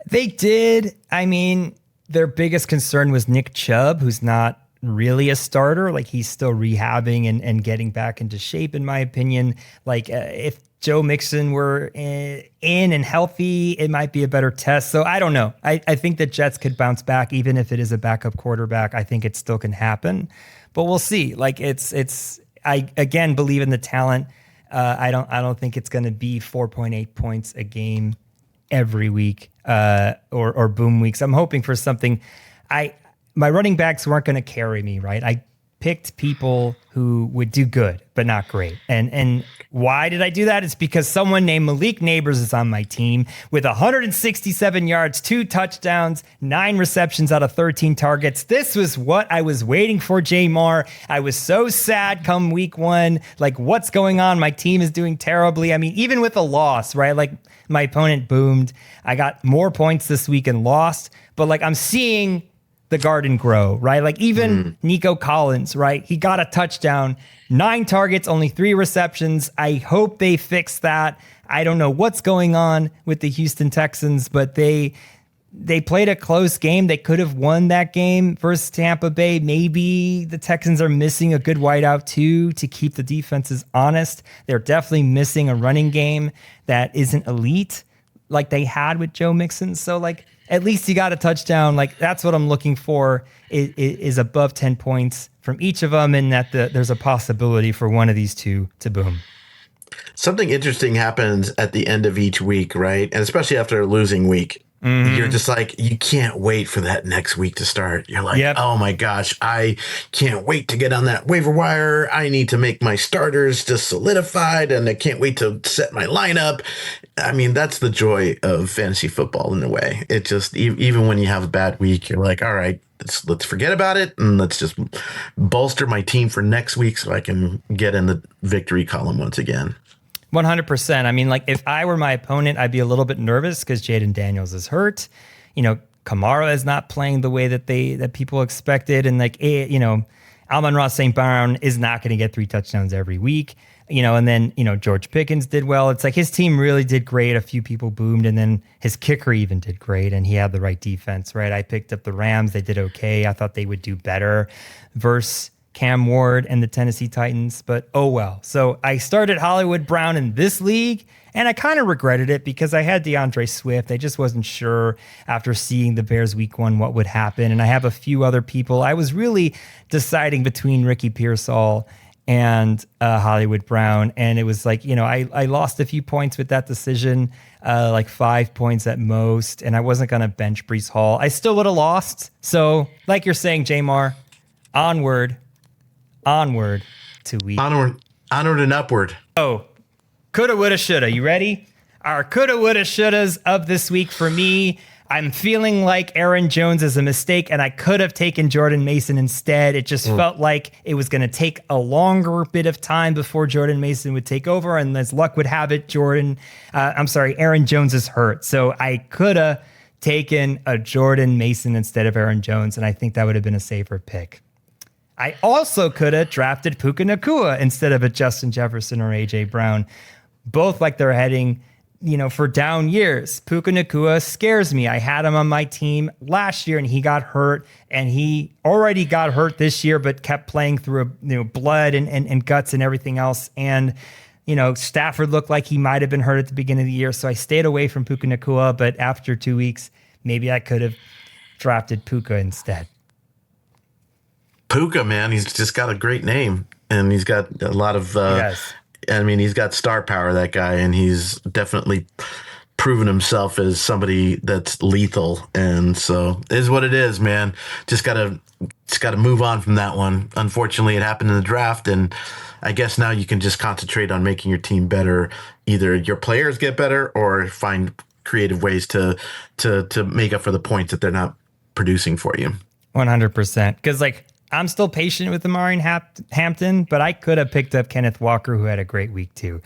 They did. I mean, their biggest concern was Nick Chubb, who's not really a starter. He's still rehabbing and getting back into shape, in my opinion. If Joe Mixon were in and healthy, it might be a better test. So I don't know. I think the Jets could bounce back, even if it is a backup quarterback. I think it still can happen, but we'll see. I again believe in the talent. I don't think it's going to be 4.8 points a game every week or boom weeks. I'm hoping for something. My running backs weren't going to carry me, right? I picked people who would do good, but not great. And why did I do that? It's because someone named Malik Neighbors is on my team with 167 yards, 2 touchdowns, 9 receptions out of 13 targets. This was what I was waiting for, J-Mar. I was so sad come week 1. What's going on? My team is doing terribly. I mean, even with a loss, right? My opponent boomed. I got more points this week and lost, but I'm seeing the garden grow, right? Like even Nico Collins, right? He got a touchdown, 9 targets, only 3 receptions. I hope they fix that. I don't know what's going on with the Houston Texans, but they played a close game. They could have won that game versus Tampa Bay. Maybe the Texans are missing a good wideout too to keep the defenses honest. They're definitely missing a running game that isn't elite like they had with Joe Mixon. So like, at least you got a touchdown. Like that's what I'm looking for is above 10 points from each of them, and that there's a possibility for one of these two to boom. Something interesting happens at the end of each week, right? And especially after a losing week. You're just like, you can't wait for that next week to start. You're like, oh my gosh, I can't wait to get on that waiver wire. I need to make my starters just solidified, and I can't wait to set my lineup. I mean, that's the joy of fantasy football in a way. It just, even when you have a bad week, you're like, all right, let's forget about it, and let's just bolster my team for next week so I can get in the victory column once again. 100%. I mean, like if I were my opponent, I'd be a little bit nervous because Jaden Daniels is hurt. You know, Kamara is not playing the way that people expected. And like, you know, Amon-Ra St. Brown is not going to get 3 touchdowns every week. You know, and then, you know, George Pickens did well. It's like his team really did great. A few people boomed, and then his kicker even did great, and he had the right defense, right? I picked up the Rams. They did okay. I thought they would do better versus Cam Ward and the Tennessee Titans, but oh well. So I started Hollywood Brown in this league, and I kind of regretted it because I had DeAndre Swift. I just wasn't sure after seeing the Bears week 1 what would happen, and I have a few other people. I was really deciding between Ricky Pearsall and Hollywood Brown, and it was like, you know, I lost a few points with that decision, like 5 points at most, and I wasn't going to bench Breece Hall. I still would have lost. So like you're saying, J-Mar, onward to week. Onward and upward. Oh, coulda, woulda, shoulda. You ready? Our coulda, woulda, shouldas of this week for me. I'm feeling like Aaron Jones is a mistake, and I could have taken Jordan Mason instead. It just felt like it was going to take a longer bit of time before Jordan Mason would take over, and as luck would have it, Aaron Jones is hurt. So I could have taken a Jordan Mason instead of Aaron Jones, and I think that would have been a safer pick. I also could have drafted Puka Nacua instead of a Justin Jefferson or A.J. Brown. Both like they're heading, you know, for down years. Puka Nacua scares me. I had him on my team last year, and he got hurt, and he already got hurt this year, but kept playing through blood and guts and everything else. And, you know, Stafford looked like he might have been hurt at the beginning of the year, so I stayed away from Puka Nacua, but after 2 weeks, maybe I could have drafted Puka instead. Puka, man, he's just got a great name, and he's got a lot of, I mean, he's got star power, that guy, and he's definitely proven himself as somebody that's lethal. And so it is what it is, man. Just gotta move on from that one. Unfortunately, it happened in the draft, and I guess now you can just concentrate on making your team better. Either your players get better or find creative ways to make up for the points that they're not producing for you. 100%. Because like, I'm still patient with Amari Hampton, but I could have picked up Kenneth Walker, who had a great week too.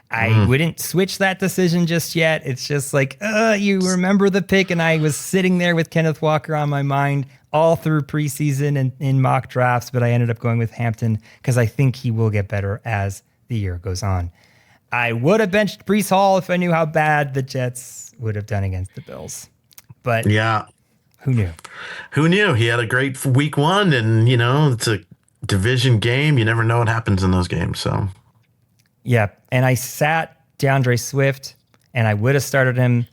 I wouldn't switch that decision just yet. It's just like, you remember the pick, and I was sitting there with Kenneth Walker on my mind all through preseason and in mock drafts, but I ended up going with Hampton because I think he will get better as the year goes on. I would have benched Breece Hall if I knew how bad the Jets would have done against the Bills. But yeah. Who knew? Who knew? He had a great week 1, and, you know, it's a division game. You never know what happens in those games. So, yeah. And I sat DeAndre Swift, and I would have started him.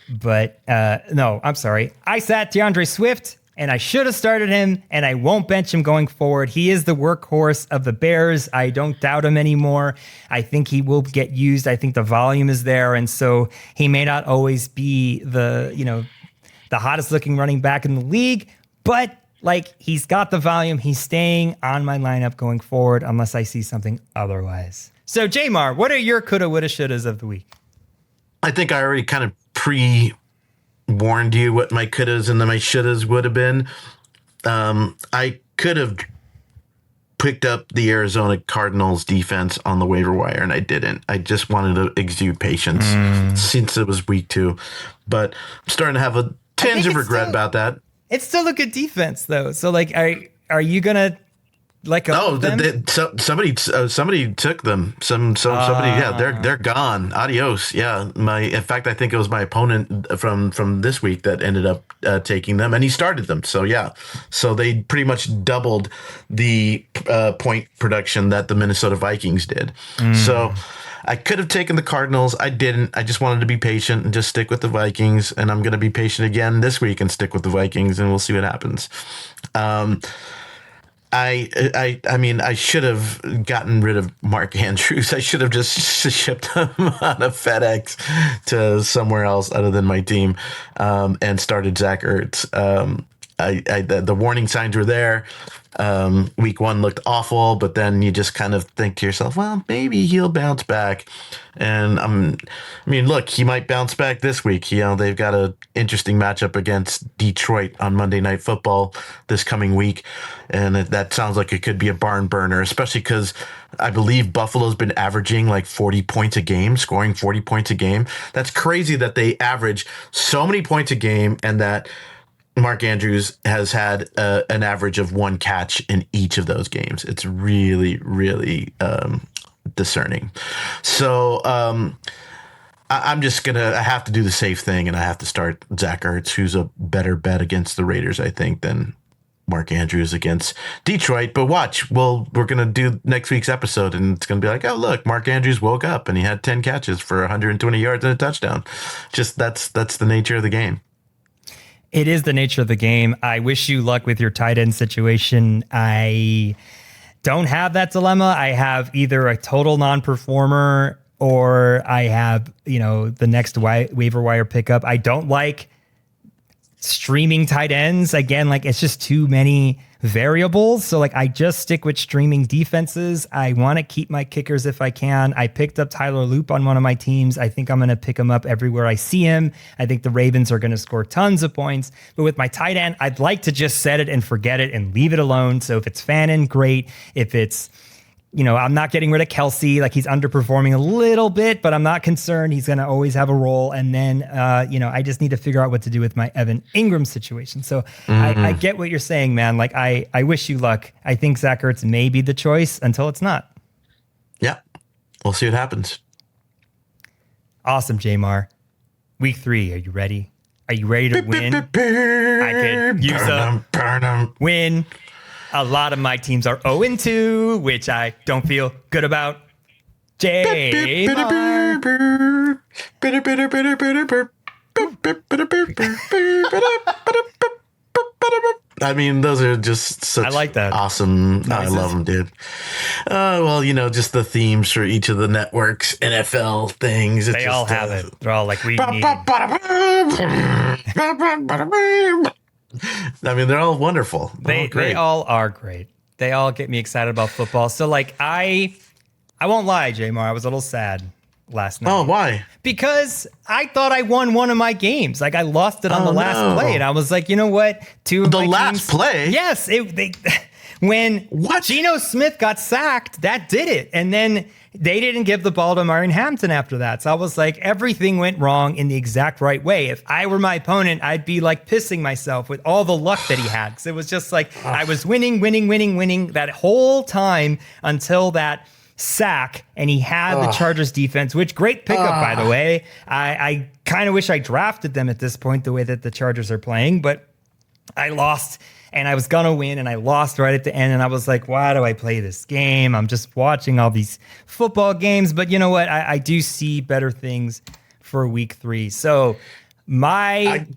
But no, I'm sorry. I sat DeAndre Swift, and I should have started him, and I won't bench him going forward. He is the workhorse of the Bears. I don't doubt him anymore. I think he will get used. I think the volume is there. And so he may not always be the hottest looking running back in the league, but like he's got the volume. He's staying on my lineup going forward unless I see something otherwise. So J-Mar, what are your coulda, woulda, shouldas of the week? I think I already kind of pre-warned you what my couldas and my shouldas would have been. I could have picked up the Arizona Cardinals defense on the waiver wire, and I didn't. I just wanted to exude patience since it was week 2, but I'm starting to have a tinge of regret about that. It's still a good defense though. So like, are you gonna let go No, of them? somebody took them. Somebody. Yeah, they're gone. Adios. Yeah, in fact, I think it was my opponent from this week that ended up taking them, and he started them. So yeah, so they pretty much doubled the point production that the Minnesota Vikings did. So I could have taken the Cardinals. I didn't. I just wanted to be patient and just stick with the Vikings, and I'm going to be patient again this week and stick with the Vikings, and we'll see what happens. I mean, I should have gotten rid of Mark Andrews. I should have just shipped him on a FedEx to somewhere else other than my team, and started Zach Ertz. The warning signs were there. Week 1 looked awful, but then you just kind of think to yourself, well, maybe he'll bounce back. And I mean, look, he might bounce back this week. They've got an interesting matchup against Detroit on Monday Night Football this coming week. And that sounds like it could be a barn burner, especially because I believe Buffalo's been averaging like 40 points a game, scoring 40 points a game. That's crazy that they average so many points a game and that Mark Andrews has had an average of 1 catch in each of those games. It's really, really discerning. So I'm just I have to do the safe thing, and I have to start Zach Ertz, who's a better bet against the Raiders, I think, than Mark Andrews against Detroit. But watch, we're going to do next week's episode, and it's going to be like, oh, look, Mark Andrews woke up, and he had 10 catches for 120 yards and a touchdown. Just that's the nature of the game. It is the nature of the game. I wish you luck with your tight end situation. I don't have that dilemma. I have either a total non-performer or I have, the next waiver wire pickup. I don't like streaming tight ends. Again, like it's just too many variables. So like I just stick with streaming defenses. I want to keep my kickers if I can. I picked up Tyler Loop on one of my teams. I think I'm going to pick him up everywhere I see him. I think the Ravens are going to score tons of points. But with my tight end, I'd like to just set it and forget it and leave it alone. So if it's Fannin, great. If it's I'm not getting rid of Kelsey. Like he's underperforming a little bit, but I'm not concerned. He's going to always have a role. And then, I just need to figure out what to do with my Evan Ingram situation. So I get what you're saying, man. Like I wish you luck. I think Zach Ertz may be the choice until it's not. Yeah. We'll see what happens. Awesome, J-Mar. Week 3. Are you ready? Are you ready to win? I could use a win. A lot of my teams are 0-2, which I don't feel good about. J-Mar. I mean, those are just such I like that. Awesome. I love them, dude. Just the themes for each of the networks, NFL things. They all have it. They're all like, we need. I mean, they're all wonderful. They all are great. They all get me excited about football. So like I won't lie, J-Mar, I was a little sad last night. Oh, why? Because I thought I won one of my games. Like I lost it on the last play, and I was like, you know what? Play? Yes, when Geno Smith got sacked, that did it, and then they didn't give the ball to Marion Hampton after that. So I was like, everything went wrong in the exact right way. If I were my opponent, I'd be like pissing myself with all the luck that he had. Because it was just like I was winning that whole time until that sack, and he had the Chargers defense, which great pickup, by the way. I kind of wish I drafted them at this point, the way that the Chargers are playing, but I lost. And I was going to win, and I lost right at the end. And I was like, why do I play this game? I'm just watching all these football games. But you know what? I do see better things for week 3. So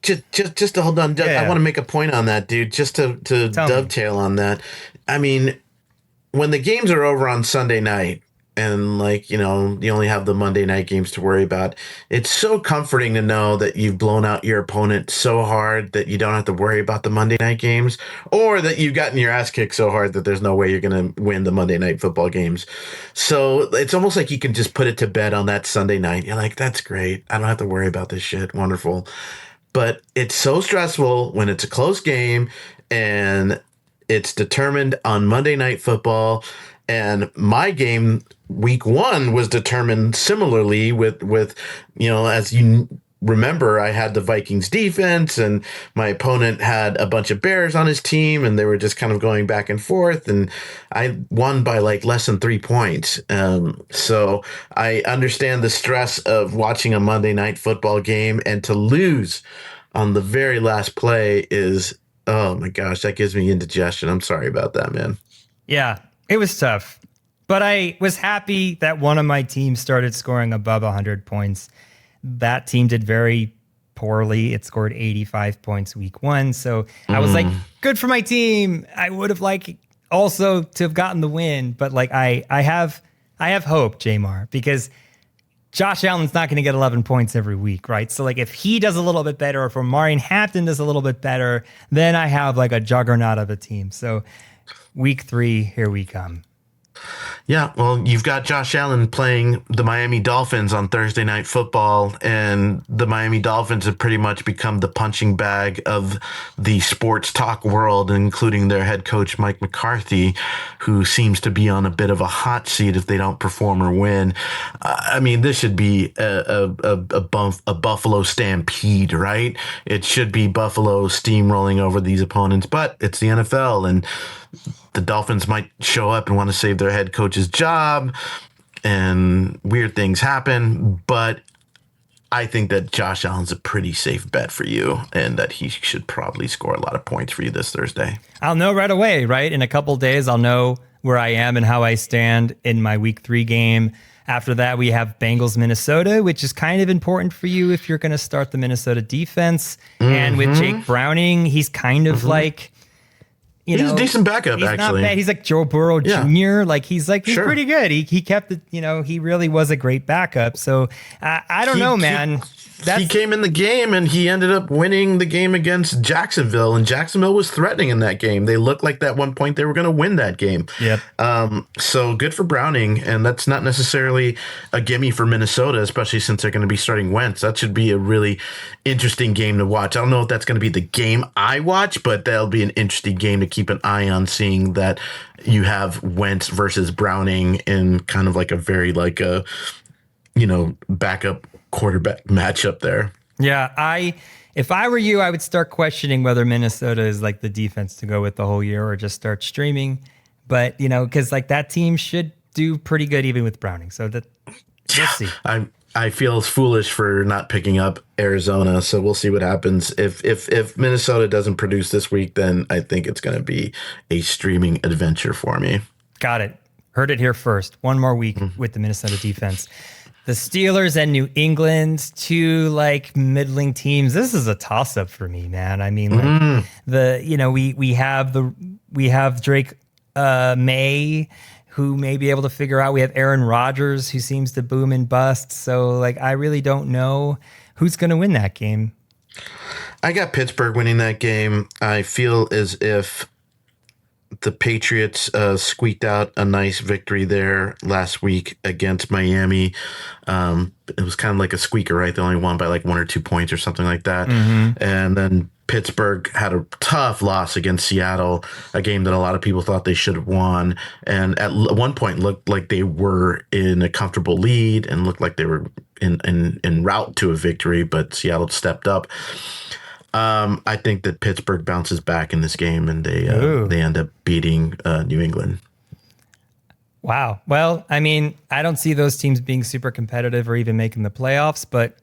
just to hold on. Yeah. I want to make a point on that, dude, just to dovetail on that. I mean, when the games are over on Sunday night, and you only have the Monday night games to worry about, it's so comforting to know that you've blown out your opponent so hard that you don't have to worry about the Monday night games, or that you've gotten your ass kicked so hard that there's no way you're going to win the Monday night football games. So it's almost like you can just put it to bed on that Sunday night. You're like, that's great. I don't have to worry about this shit. Wonderful. But it's so stressful when it's a close game and it's determined on Monday Night Football. And my game week 1 was determined similarly with as you remember, I had the Vikings defense, and my opponent had a bunch of Bears on his team, and they were just kind of going back and forth. And I won by like less than 3 points. So I understand the stress of watching a Monday night football game, and to lose on the very last play is, oh my gosh, that gives me indigestion. I'm sorry about that, man. Yeah, it was tough. But I was happy that one of my teams started scoring above 100 points. That team did very poorly. It scored 85 points week 1. So I was like, good for my team. I would have liked also to have gotten the win. But like I have hope, J-Mar, because Josh Allen's not going to get 11 points every week, right? So like if he does a little bit better, or if Marion Hampton does a little bit better, then I have like a juggernaut of a team. So week 3, here we come. Yeah, well, you've got Josh Allen playing the Miami Dolphins on Thursday Night Football, and the Miami Dolphins have pretty much become the punching bag of the sports talk world, including their head coach, Mike McCarthy, who seems to be on a bit of a hot seat if they don't perform or win. I mean, this should be a Buffalo stampede, right? It should be Buffalo steamrolling over these opponents, but it's the NFL, and the Dolphins might show up and want to save their head coach's job, and weird things happen. But I think that Josh Allen's a pretty safe bet for you, and that he should probably score a lot of points for you this Thursday. I'll know right away, right? In a couple of days, I'll know where I am and how I stand in my week 3 game. After that, we have Bengals, Minnesota, which is kind of important for you if you're going to start the Minnesota defense. And with Jake Browning, he's kind of like, he's a decent backup, he's actually. Not bad. He's like Joe Burrow Jr. Like he's Sure. pretty good. He kept it. He really was a great backup. So I don't know, man. He came in the game and he ended up winning the game against Jacksonville, and Jacksonville was threatening in that game. They looked like at one point they were going to win that game. Yep. So good for Browning, and that's not necessarily a gimme for Minnesota, especially since they're going to be starting Wentz. That should be a really interesting game to watch. I don't know if that's going to be the game I watch, but that'll be an interesting game to keep an eye on, seeing that you have Wentz versus Browning in kind of like a very like a backup quarterback matchup there. Yeah, if I were you, I would start questioning whether Minnesota is like the defense to go with the whole year, or just start streaming. But because like that team should do pretty good even with Browning. So that we'll see. I feel foolish for not picking up Arizona, so we'll see what happens. If Minnesota doesn't produce this week, then I think it's going to be a streaming adventure for me. Got it. Heard it here first. One more week with the Minnesota defense. The Steelers and New England, 2 like middling teams. This is a toss up for me, man. I mean, like we have Drake May, who may be able to figure out. We have Aaron Rodgers, who seems to boom and bust. So like, I really don't know who's going to win that game. I got Pittsburgh winning that game. I feel as if the Patriots squeaked out a nice victory there last week against Miami. It was kind of like a squeaker, right? They only won by like 1 or 2 points or something like that. And then Pittsburgh had a tough loss against Seattle, a game that a lot of people thought they should have won. And at one point looked like they were in a comfortable lead and looked like they were in route to a victory, but Seattle stepped up. I think that Pittsburgh bounces back in this game, and they end up beating New England. Wow. Well, I mean, I don't see those teams being super competitive or even making the playoffs, but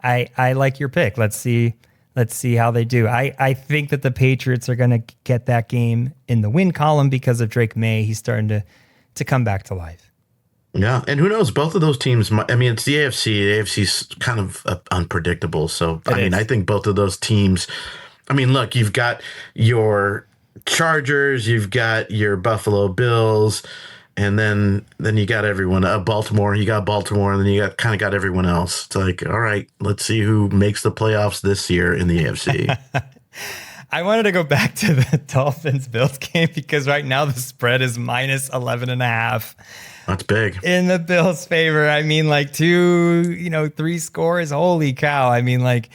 I like your pick. Let's see how they do. I think that the Patriots are going to get that game in the win column because of Drake May. He's starting to come back to life. Yeah, and who knows? Both of those teams, I mean, it's the AFC. The AFC's kind of unpredictable. So, I think both of those teams, I mean, look, you've got your Chargers, you've got your Buffalo Bills, and then you got everyone. Baltimore, you got Baltimore, and then you kind of got everyone else. It's like, all right, let's see who makes the playoffs this year in the AFC. I wanted to go back to the Dolphins-Bills game because right now the spread is minus 11.5. That's big. In the Bills' favor. I mean, like 3 scores. Holy cow. I mean, like,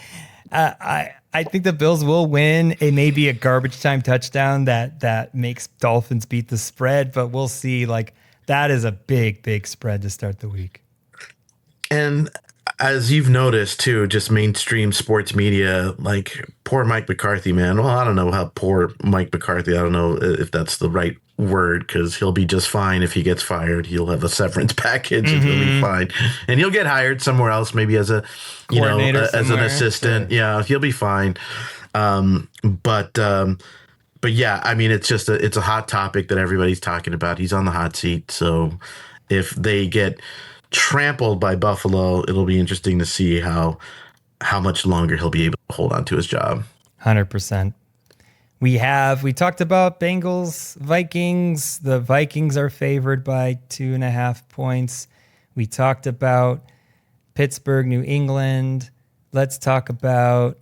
I think the Bills will win. It may be a garbage time touchdown that makes Dolphins beat the spread, but we'll see. Like, that is a big, big spread to start the week. And as you've noticed too, just mainstream sports media, like poor Mike McCarthy, man. Well, I don't know how poor Mike McCarthy. I don't know if that's the right word, because he'll be just fine if he gets fired. He'll have a severance package and he'll be fine, and he'll get hired somewhere else, maybe as a as an assistant. Sure. Yeah, he'll be fine. But yeah, I mean, it's just it's a hot topic that everybody's talking about. He's on the hot seat, so if they get trampled by Buffalo, it'll be interesting to see how much longer he'll be able to hold on to his job. 100%. We talked about Bengals, Vikings. The Vikings are favored by 2.5 points. We talked about Pittsburgh, New England. Let's talk about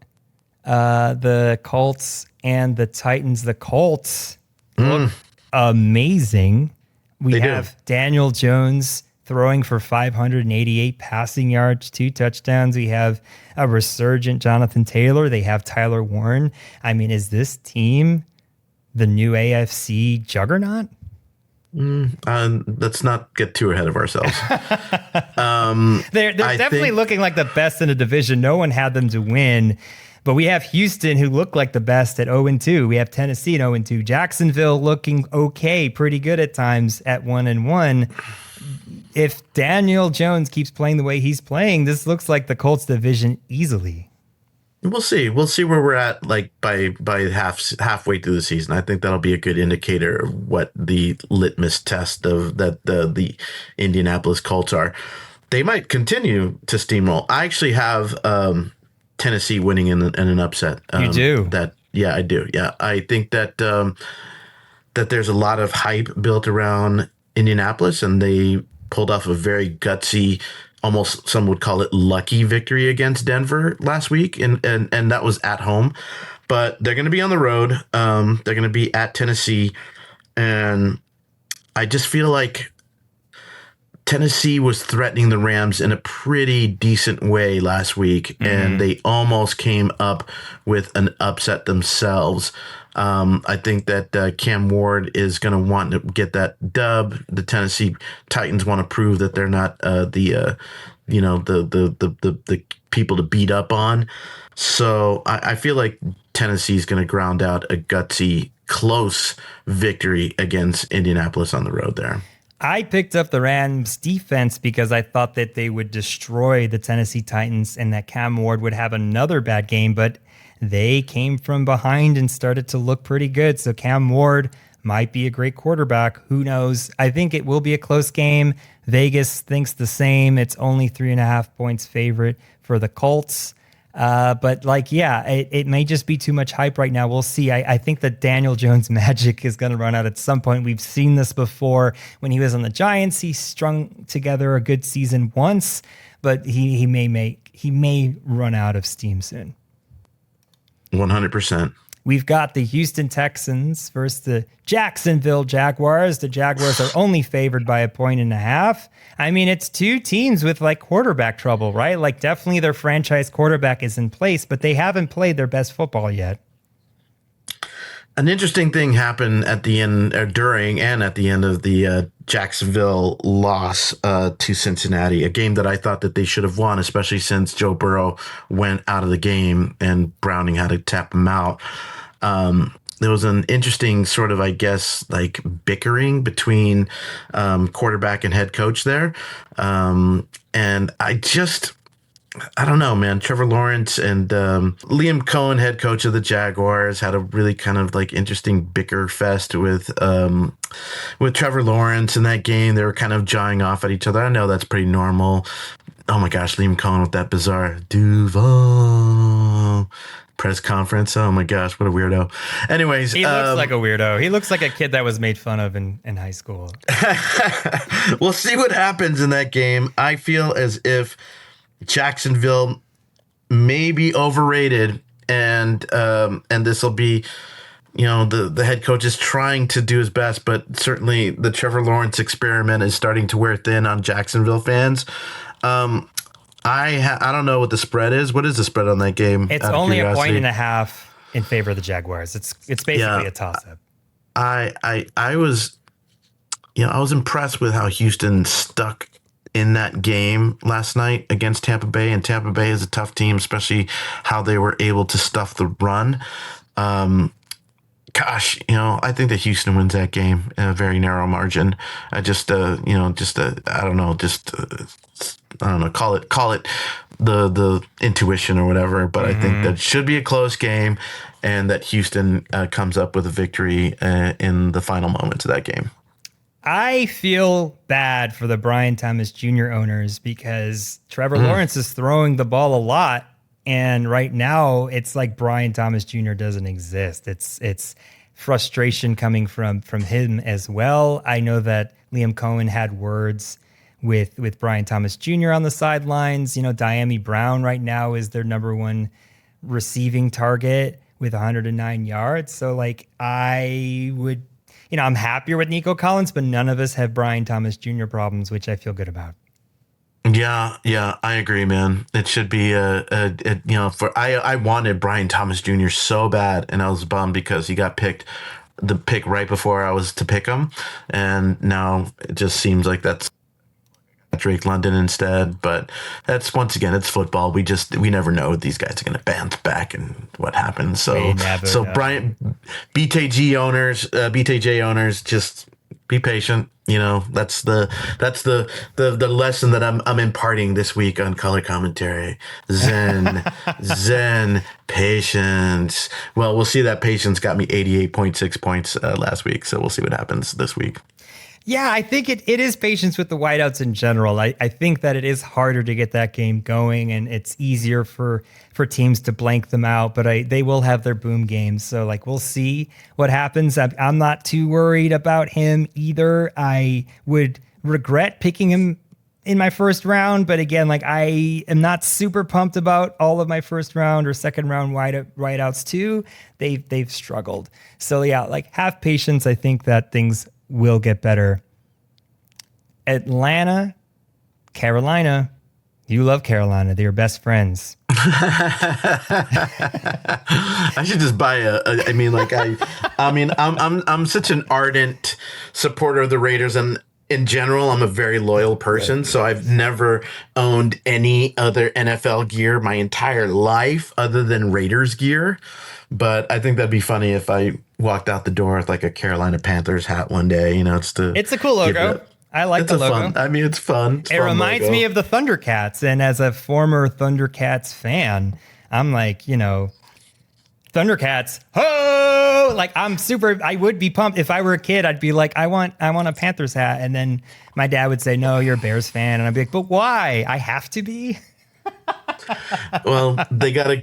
the Colts and the Titans. The Colts look amazing. We have Daniel Jones throwing for 588 passing yards, 2 touchdowns. We have a resurgent Jonathan Taylor. They have Tyler Warren. I mean, is this team the new AFC juggernaut? Let's not get too ahead of ourselves. They're definitely looking like the best in the division. No one had them to win. But we have Houston, who look like the best at 0-2. We have Tennessee at 0-2. Jacksonville looking okay, pretty good at times at 1-1. If Daniel Jones keeps playing the way he's playing, this looks like the Colts division easily. We'll see. We'll see where we're at, like by halfway through the season. I think that'll be a good indicator of what the litmus test of that the Indianapolis Colts are. They might continue to steamroll. I actually have Tennessee winning in an upset. You do? Yeah, I do. Yeah, I think that that there's a lot of hype built around Indianapolis, and they pulled off a very gutsy, almost some would call it lucky victory against Denver last week, and that was at home. But they're going to be on the road. They're going to be at Tennessee, and I just feel like Tennessee was threatening the Rams in a pretty decent way last week, and they almost came up with an upset themselves. I think that Cam Ward is going to want to get that dub. The Tennessee Titans want to prove that they're not the people to beat up on. So I feel like Tennessee is going to ground out a gutsy, close victory against Indianapolis on the road there. I picked up the Rams defense because I thought that they would destroy the Tennessee Titans and that Cam Ward would have another bad game, but they came from behind and started to look pretty good. So Cam Ward might be a great quarterback. Who knows? I think it will be a close game. Vegas thinks the same. It's only 3.5 points favorite for the Colts. But it may just be too much hype right now. We'll see. I think that Daniel Jones magic is going to run out at some point. We've seen this before. When he was on the Giants, he strung together a good season once, but he may run out of steam soon. 100%. We've got the Houston Texans versus the Jacksonville Jaguars. The Jaguars are only favored by 1.5. I mean, it's two teams with like quarterback trouble, right? Like definitely their franchise quarterback is in place, but they haven't played their best football yet. An interesting thing happened at the end, or during and at the end of the Jacksonville loss to Cincinnati, a game that I thought that they should have won, especially since Joe Burrow went out of the game and Browning had to tap him out. There was an interesting sort of, I guess, like bickering between quarterback and head coach there. And I don't know, man. Trevor Lawrence and Liam Cohen, head coach of the Jaguars, had a really kind of like interesting bicker fest with Trevor Lawrence in that game. They were kind of jawing off at each other. I know that's pretty normal. Oh my gosh, Liam Cohen with that bizarre Duval press conference. Oh my gosh, what a weirdo. Anyways, he looks like a weirdo. He looks like a kid that was made fun of in high school. We'll see what happens in that game. I feel as if Jacksonville may be overrated, and this will be, the head coach is trying to do his best, but certainly the Trevor Lawrence experiment is starting to wear thin on Jacksonville fans. I don't know what the spread is. What is the spread on that game? It's only 1.5 in favor of the Jaguars. It's basically a toss-up. I was impressed with how Houston stuck in that game last night against Tampa Bay, and Tampa Bay is a tough team, especially how they were able to stuff the run. Gosh, I think that Houston wins that game in a very narrow margin. I don't know, call it the intuition or whatever, but I think that should be a close game, and that Houston comes up with a victory in the final moments of that game. I feel bad for the Brian Thomas Jr. owners because Trevor Lawrence is throwing the ball a lot, and right now it's like Brian Thomas Jr. doesn't exist. It's frustration coming from him as well. I know that Liam Cohen had words with Brian Thomas Jr. on the sidelines. Diami Brown right now is their number one receiving target with 109 yards. So like I would. I'm happier with Nico Collins, but none of us have Brian Thomas Jr. problems, which I feel good about. Yeah, I agree, man. It should be I wanted Brian Thomas Jr. so bad, and I was bummed because he got the pick right before I was to pick him, and now it just seems like that's Drake London instead. But that's, once again, it's football. We never know if these guys are going to bounce back and what happens. So Brian, BTJ owners, just be patient. That's the lesson that I'm imparting this week on color commentary. Zen, patience. Well, we'll see. That patience got me 88.6 points last week, so we'll see what happens this week. Yeah, I think it is patience with the wideouts in general. I think that it is harder to get that game going, and it's easier for teams to blank them out, but they will have their boom games. So like, we'll see what happens. I'm not too worried about him either. I would regret picking him in my first round, but again, like, I am not super pumped about all of my first round or second round wideouts too. They've struggled. So yeah, like, have patience. I think that things will get better. Atlanta, Carolina. You love Carolina. They're best friends. I should just buy I'm such an ardent supporter of the Raiders, and in general, I'm a very loyal person. So I've never owned any other NFL gear my entire life other than Raiders gear. But I think that'd be funny if I walked out the door with like a Carolina Panthers hat one day. It's a cool logo. I like the logo. It's fun. It reminds me of the Thundercats. And as a former Thundercats fan, I'm like, Thundercats, ho! Like, I would be pumped. If I were a kid, I'd be like, I want a Panthers hat. And then my dad would say, no, you're a Bears fan. And I'd be like, but why? I have to be? Well, they got I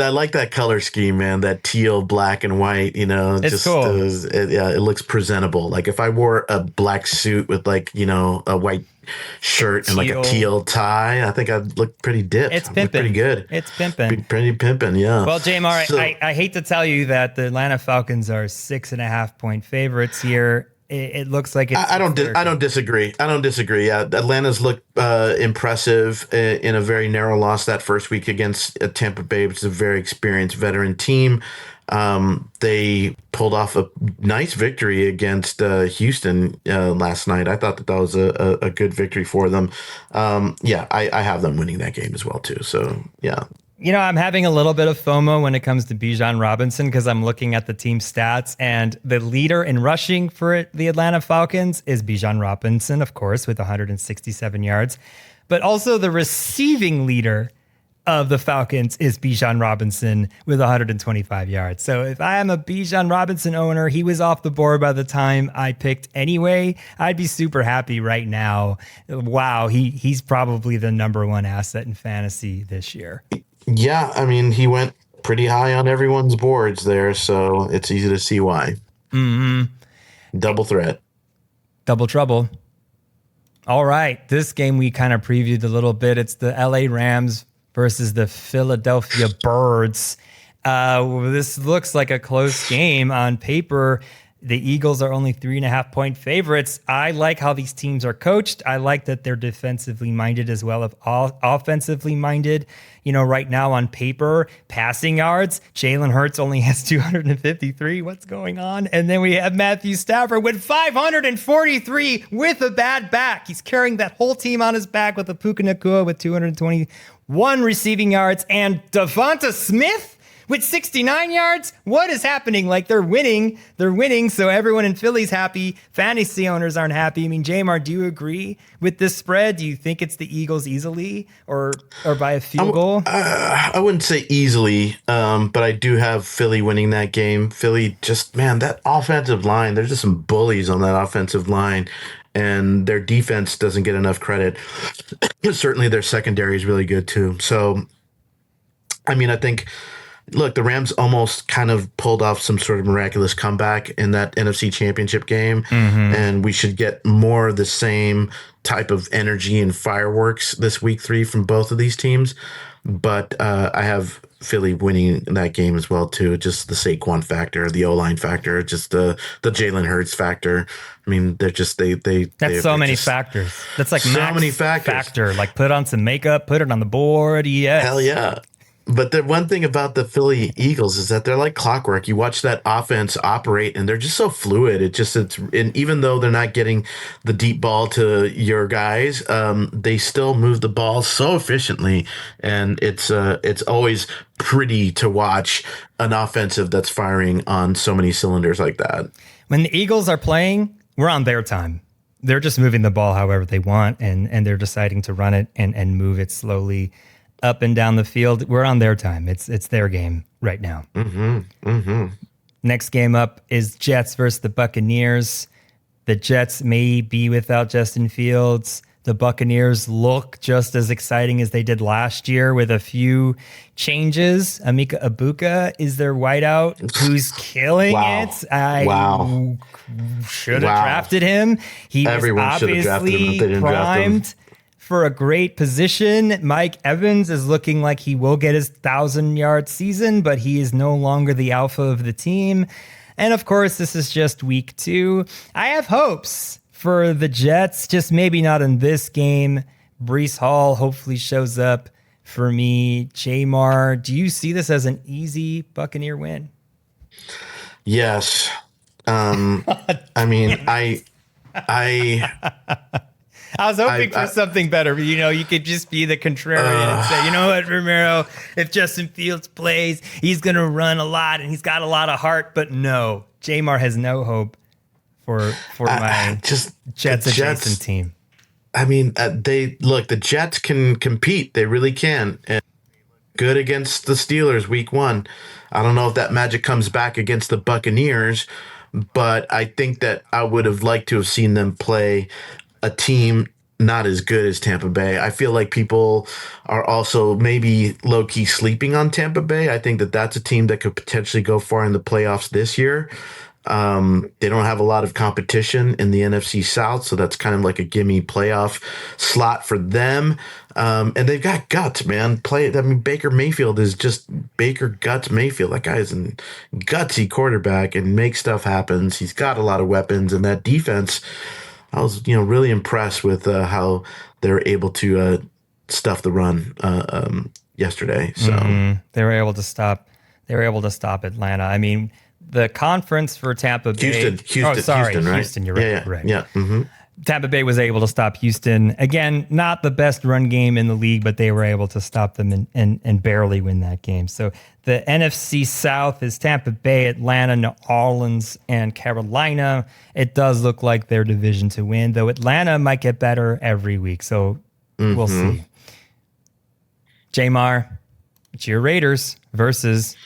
like that color scheme, man. That teal, black, and white. It's cool. It looks presentable. Like, if I wore a black suit with a white shirt and like a teal tie, I think I'd look pretty dipped. It's pimping. Pretty good. It's pimping. Pretty pimping, yeah. Well, J-Mar, I hate to tell you that the Atlanta Falcons are 6.5 point favorites here. It looks like it's. I don't disagree. Yeah, Atlanta's looked impressive in a very narrow loss that first week against Tampa Bay, which is a very experienced veteran team. They pulled off a nice victory against Houston last night. I thought that was a good victory for them. I have them winning that game as well too. So yeah. I'm having a little bit of FOMO when it comes to Bijan Robinson because I'm looking at the team stats, and the leader in rushing for the Atlanta Falcons is Bijan Robinson, of course, with 167 yards. But also the receiving leader of the Falcons is Bijan Robinson with 125 yards. So if I am a Bijan Robinson owner, he was off the board by the time I picked anyway. I'd be super happy right now. Wow, he's probably the number one asset in fantasy this year. Yeah, I mean, he went pretty high on everyone's boards there, so it's easy to see why. Mm-hmm. Double threat. Double trouble. All right, this game we kind of previewed a little bit. It's the LA Rams versus the Philadelphia Birds. This looks like a close game on paper. The Eagles are only 3.5-point favorites. I like how these teams are coached. I like that they're defensively minded as well as offensively minded. Right now on paper, passing yards, Jalen Hurts only has 253. What's going on? And then we have Matthew Stafford with 543 with a bad back. He's carrying that whole team on his back with a Puka Nacua with 221 receiving yards, and Devonta Smith with 69 yards. What is happening? Like, they're winning. So everyone in Philly's happy. Fantasy owners aren't happy. I mean, J-Mar, do you agree with this spread? Do you think it's the Eagles easily or by a field goal? I wouldn't say easily, but I do have Philly winning that game. Philly just, man, that offensive line, there's just some bullies on that offensive line, and their defense doesn't get enough credit. Certainly their secondary is really good too. So, I mean, I think, look, the Rams almost kind of pulled off some sort of miraculous comeback in that NFC Championship game, and we should get more of the same type of energy and fireworks this week 3 from both of these teams. But I have Philly winning that game as well too. Just the Saquon factor, the O-line factor, just the Jalen Hurts factor. I mean, they're just That's so many factors. That's like so max many factors. Factor. Like, put on some makeup, put it on the board. Yes. Hell yeah. But the one thing about the Philly Eagles is that they're like clockwork. You watch that offense operate, and they're just so fluid. And even though they're not getting the deep ball to your guys, they still move the ball so efficiently, and it's always pretty to watch an offensive that's firing on so many cylinders like that. When the Eagles are playing, we're on their time. They're just moving the ball however they want, and they're deciding to run it and move it slowly up and down the field. We're on their time. It's their game right now. Next game up is Jets versus the Buccaneers. The Jets may be without Justin Fields. The Buccaneers look just as exciting as they did last year with a few changes. Emeka Egbuka is their wideout who's killing it. I should have drafted him. He Everyone was should have drafted him if they obviously didn't draft him. primed for a great position. Mike Evans is looking like he will get his 1,000-yard season, but he is no longer the alpha of the team. And of course, this is just week 2. I have hopes for the Jets, just maybe not in this game. Breece Hall hopefully shows up for me. J-Mar, do you see this as an easy Buccaneer win? Yes. I mean, I was hoping for something better. You could just be the contrarian and say, you know what, Ramiro, if Justin Fields plays, he's going to run a lot and he's got a lot of heart. But no, J-Mar has no hope for my Jets adjacent team. I mean, the Jets can compete. They really can. And good against the Steelers week 1. I don't know if that magic comes back against the Buccaneers, but I think that I would have liked to have seen them play a team not as good as Tampa Bay. I feel like people are also maybe low-key sleeping on Tampa Bay. I think that that's a team that could potentially go far in the playoffs this year. They don't have a lot of competition in the NFC South, so that's kind of like a gimme playoff slot for them. And they've got guts, man. Baker Mayfield is just Baker Guts Mayfield. That guy is a gutsy quarterback and makes stuff happen. He's got a lot of weapons, and that defense, I was, really impressed with how they're able to stuff the run yesterday. So they were able to stop. They were able to stop Atlanta. I mean, the conference for Tampa Bay. Houston, right? Houston, you're right. Yeah. Correct. Yeah. Mm-hmm. Tampa Bay was able to stop Houston. Again, not the best run game in the league, but they were able to stop them and barely win that game. So the NFC South is Tampa Bay, Atlanta, New Orleans, and Carolina. It does look like their division to win, though Atlanta might get better every week. So we'll see. J-Mar, it's your Raiders versus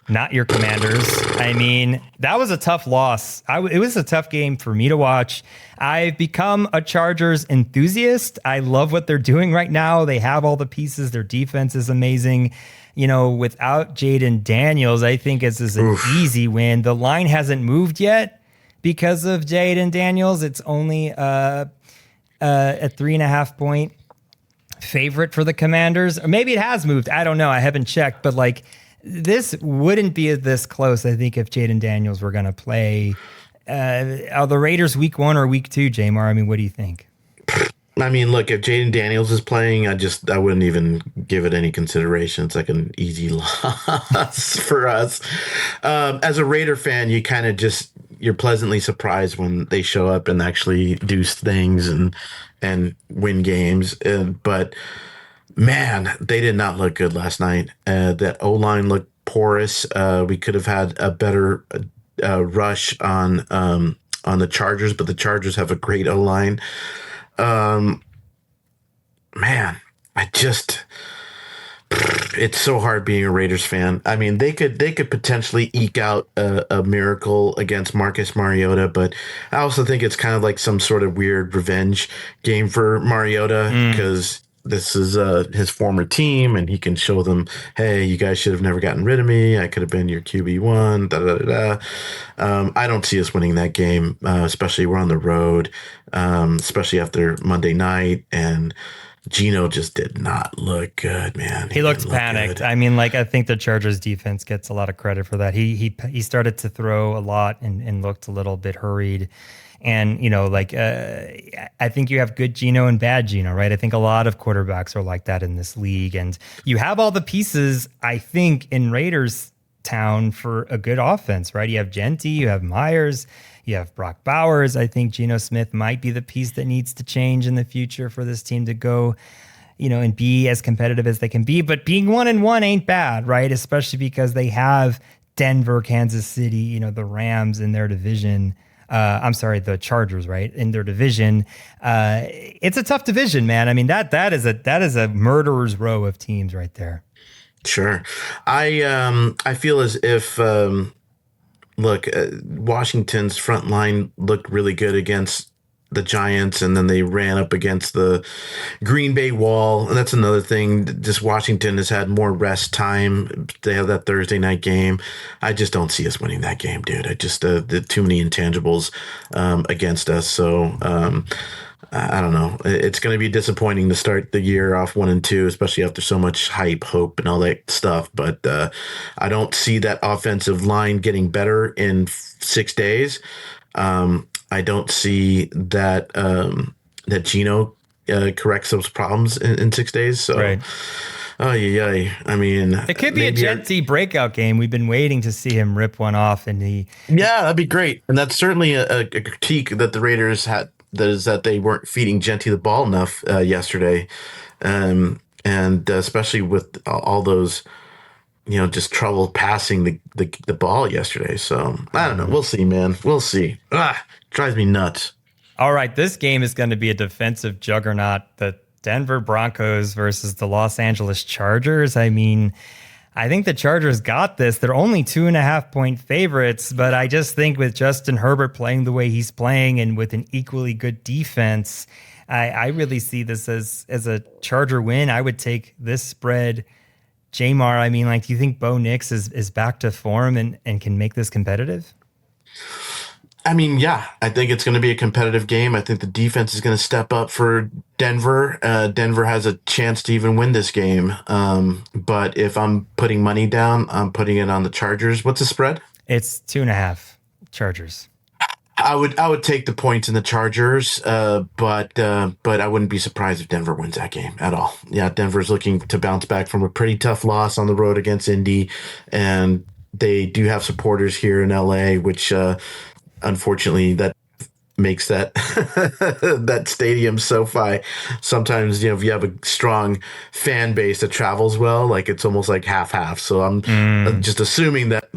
not your Commanders. I mean, that was a tough loss. It was a tough game for me to watch. I've become a Chargers enthusiast. I love what they're doing right now. They have all the pieces. Their defense is amazing. Without Jaden Daniels, I think this is an easy win. The line hasn't moved yet because of Jaden Daniels. It's only a 3.5-point favorite for the Commanders. Or maybe it has moved. I don't know. I haven't checked, but this wouldn't be this close, I think, if Jaden Daniels were going to play. Are the Raiders week 1 or week 2, J-Mar? I mean, what do you think? I mean, look, if Jaden Daniels is playing, I wouldn't even give it any consideration. It's like an easy loss for us. As a Raider fan, you're pleasantly surprised when they show up and actually do things and win games. But man, they did not look good last night. That O-line looked porous. We could have had a better rush on the Chargers, but the Chargers have a great O-line. Man, it's so hard being a Raiders fan. I mean, they could potentially eke out a miracle against Marcus Mariota, but I also think it's kind of like some sort of weird revenge game for Mariota because this is his former team, and he can show them, hey, you guys should have never gotten rid of me. I could have been your QB1. Da da da da. I don't see us winning that game, especially we're on the road, especially after Monday night, and Gino just did not look good, man. He looked panicked. I mean, like, I think the Chargers defense gets a lot of credit for that. He started to throw a lot and looked a little bit hurried. And, I think you have good Gino and bad Gino, right? I think a lot of quarterbacks are like that in this league. And you have all the pieces, I think, in Raiders town for a good offense, right? You have Genty, you have Myers, you have Brock Bowers. I think Geno Smith might be the piece that needs to change in the future for this team to go, and be as competitive as they can be. But being 1-1 ain't bad, right? Especially because they have Denver, Kansas City, the Rams in their division. The Chargers, right, in their division. It's a tough division, man. I mean, that is a murderer's row of teams right there. Sure. I feel as if Washington's front line looked really good against the Giants, and then they ran up against the Green Bay wall. And that's another thing. Just Washington has had more rest time. They have that Thursday night game. I just don't see us winning that game, dude. I just the too many intangibles against us. So I don't know. It's going to be disappointing to start the year off 1-2, especially after so much hype, hope, and all that stuff. But I don't see that offensive line getting better in 6 days. I don't see that that Gino corrects those problems in 6 days. So, right. Oh yeah. I mean, it could be a Genty breakout game. We've been waiting to see him rip one off, and that'd be great. And that's certainly a critique that the Raiders had. That is that they weren't feeding Genty the ball enough yesterday, and especially with all those, just trouble passing the ball yesterday. So I don't know. We'll see, man. We'll see. Drives me nuts. All right, this game is going to be a defensive juggernaut. The Denver Broncos versus the Los Angeles Chargers. I mean, I think the Chargers got this. They're only 2.5-point favorites, but I just think with Justin Herbert playing the way he's playing and with an equally good defense, I really see this as a Charger win. I would take this spread. J-Mar, I mean, do you think Bo Nix is back to form and can make this competitive? I mean, yeah, I think it's going to be a competitive game. I think the defense is going to step up for Denver. Denver has a chance to even win this game. But if I'm putting money down, I'm putting it on the Chargers. What's the spread? It's 2.5 Chargers. I would take the points in the Chargers, but I wouldn't be surprised if Denver wins that game at all. Yeah, Denver's looking to bounce back from a pretty tough loss on the road against Indy, and they do have supporters here in LA, which unfortunately that makes that that stadium SoFi. Sometimes, if you have a strong fan base that travels well, it's almost like half. So I'm just assuming that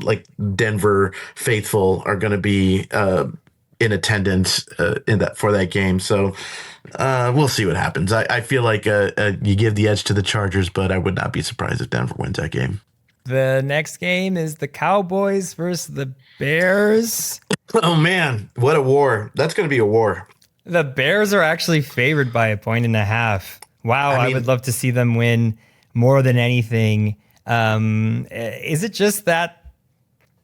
Denver faithful are going to be in attendance for that game. So we'll see what happens. I feel like you give the edge to the Chargers, but I would not be surprised if Denver wins that game. The next game is the Cowboys versus the Bears. Oh, man. What a war. That's going to be a war. The Bears are actually favored by 1.5. Wow, I would love to see them win more than anything. Is it just that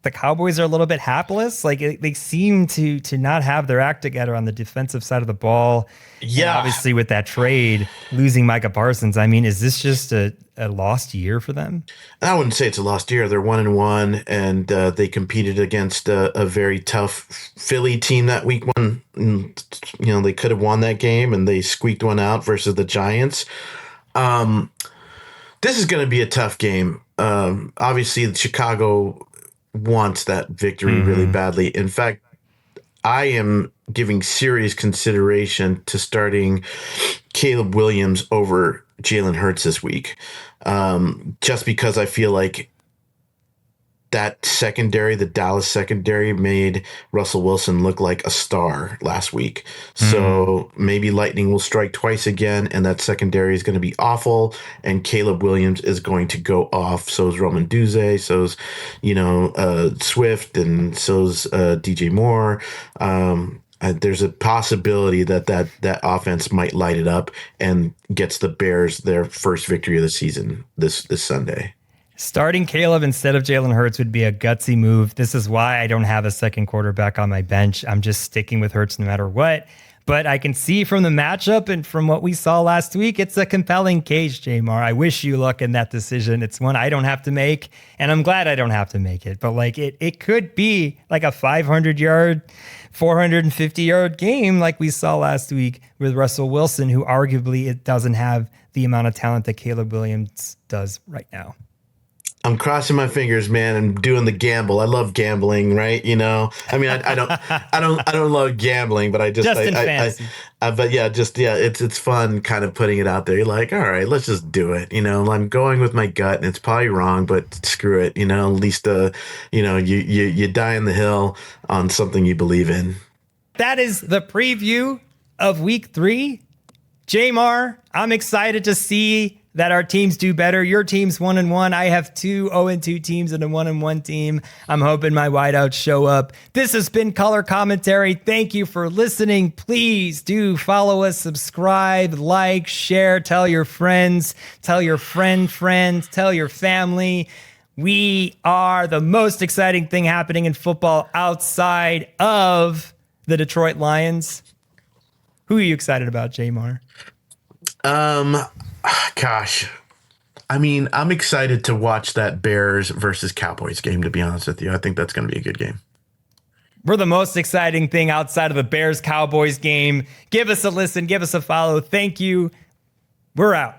the Cowboys are a little bit hapless. Like they seem to not have their act together on the defensive side of the ball. Yeah. And obviously with that trade, losing Micah Parsons, I mean, is this just a lost year for them? I wouldn't say it's a lost year. They're 1-1, and they competed against a very tough Philly team that week one. And, they could have won that game, and they squeaked one out versus the Giants. This is going to be a tough game. Obviously, Chicago wants that victory really badly. In fact, I am giving serious consideration to starting Caleb Williams over Jalen Hurts this week, just because I feel like that secondary, the Dallas secondary, made Russell Wilson look like a star last week. So maybe lightning will strike twice again, and that secondary is going to be awful, and Caleb Williams is going to go off. So is Roman Duze, so is, Swift, and so is DJ Moore. There's a possibility that offense might light it up and gets the Bears their first victory of the season this Sunday. Starting Caleb instead of Jalen Hurts would be a gutsy move. This is why I don't have a second quarterback on my bench. I'm just sticking with Hurts no matter what. But I can see from the matchup and from what we saw last week, it's a compelling case, J-Mar. I wish you luck in that decision. It's one I don't have to make, and I'm glad I don't have to make it. But it could be like a 500-yard, 450-yard game like we saw last week with Russell Wilson, who arguably it doesn't have the amount of talent that Caleb Williams does right now. I'm crossing my fingers, man, and doing the gamble. I love gambling, right? I mean, I don't love gambling, but fantasy. It's fun kind of putting it out there. You're like, all right, let's just do it. I'm going with my gut, and it's probably wrong, but screw it. At least, you die on the hill on something you believe in. That is the preview of week 3. J-Mar, I'm excited to see that our teams do better. Your team's 1-1. I have 2 0-2 teams and a 1-1 team. I'm hoping my wideouts show up. This has been Color Commentary. Thank you for listening. Please do follow us, subscribe, like, share, tell your friends, tell your friends, tell your family. We are the most exciting thing happening in football outside of the Detroit Lions. Who are you excited about, J-Mar? Gosh, I mean, I'm excited to watch that Bears versus Cowboys game, to be honest with you. I think that's going to be a good game. We're the most exciting thing outside of the Bears-Cowboys game. Give us a listen. Give us a follow. Thank you. We're out.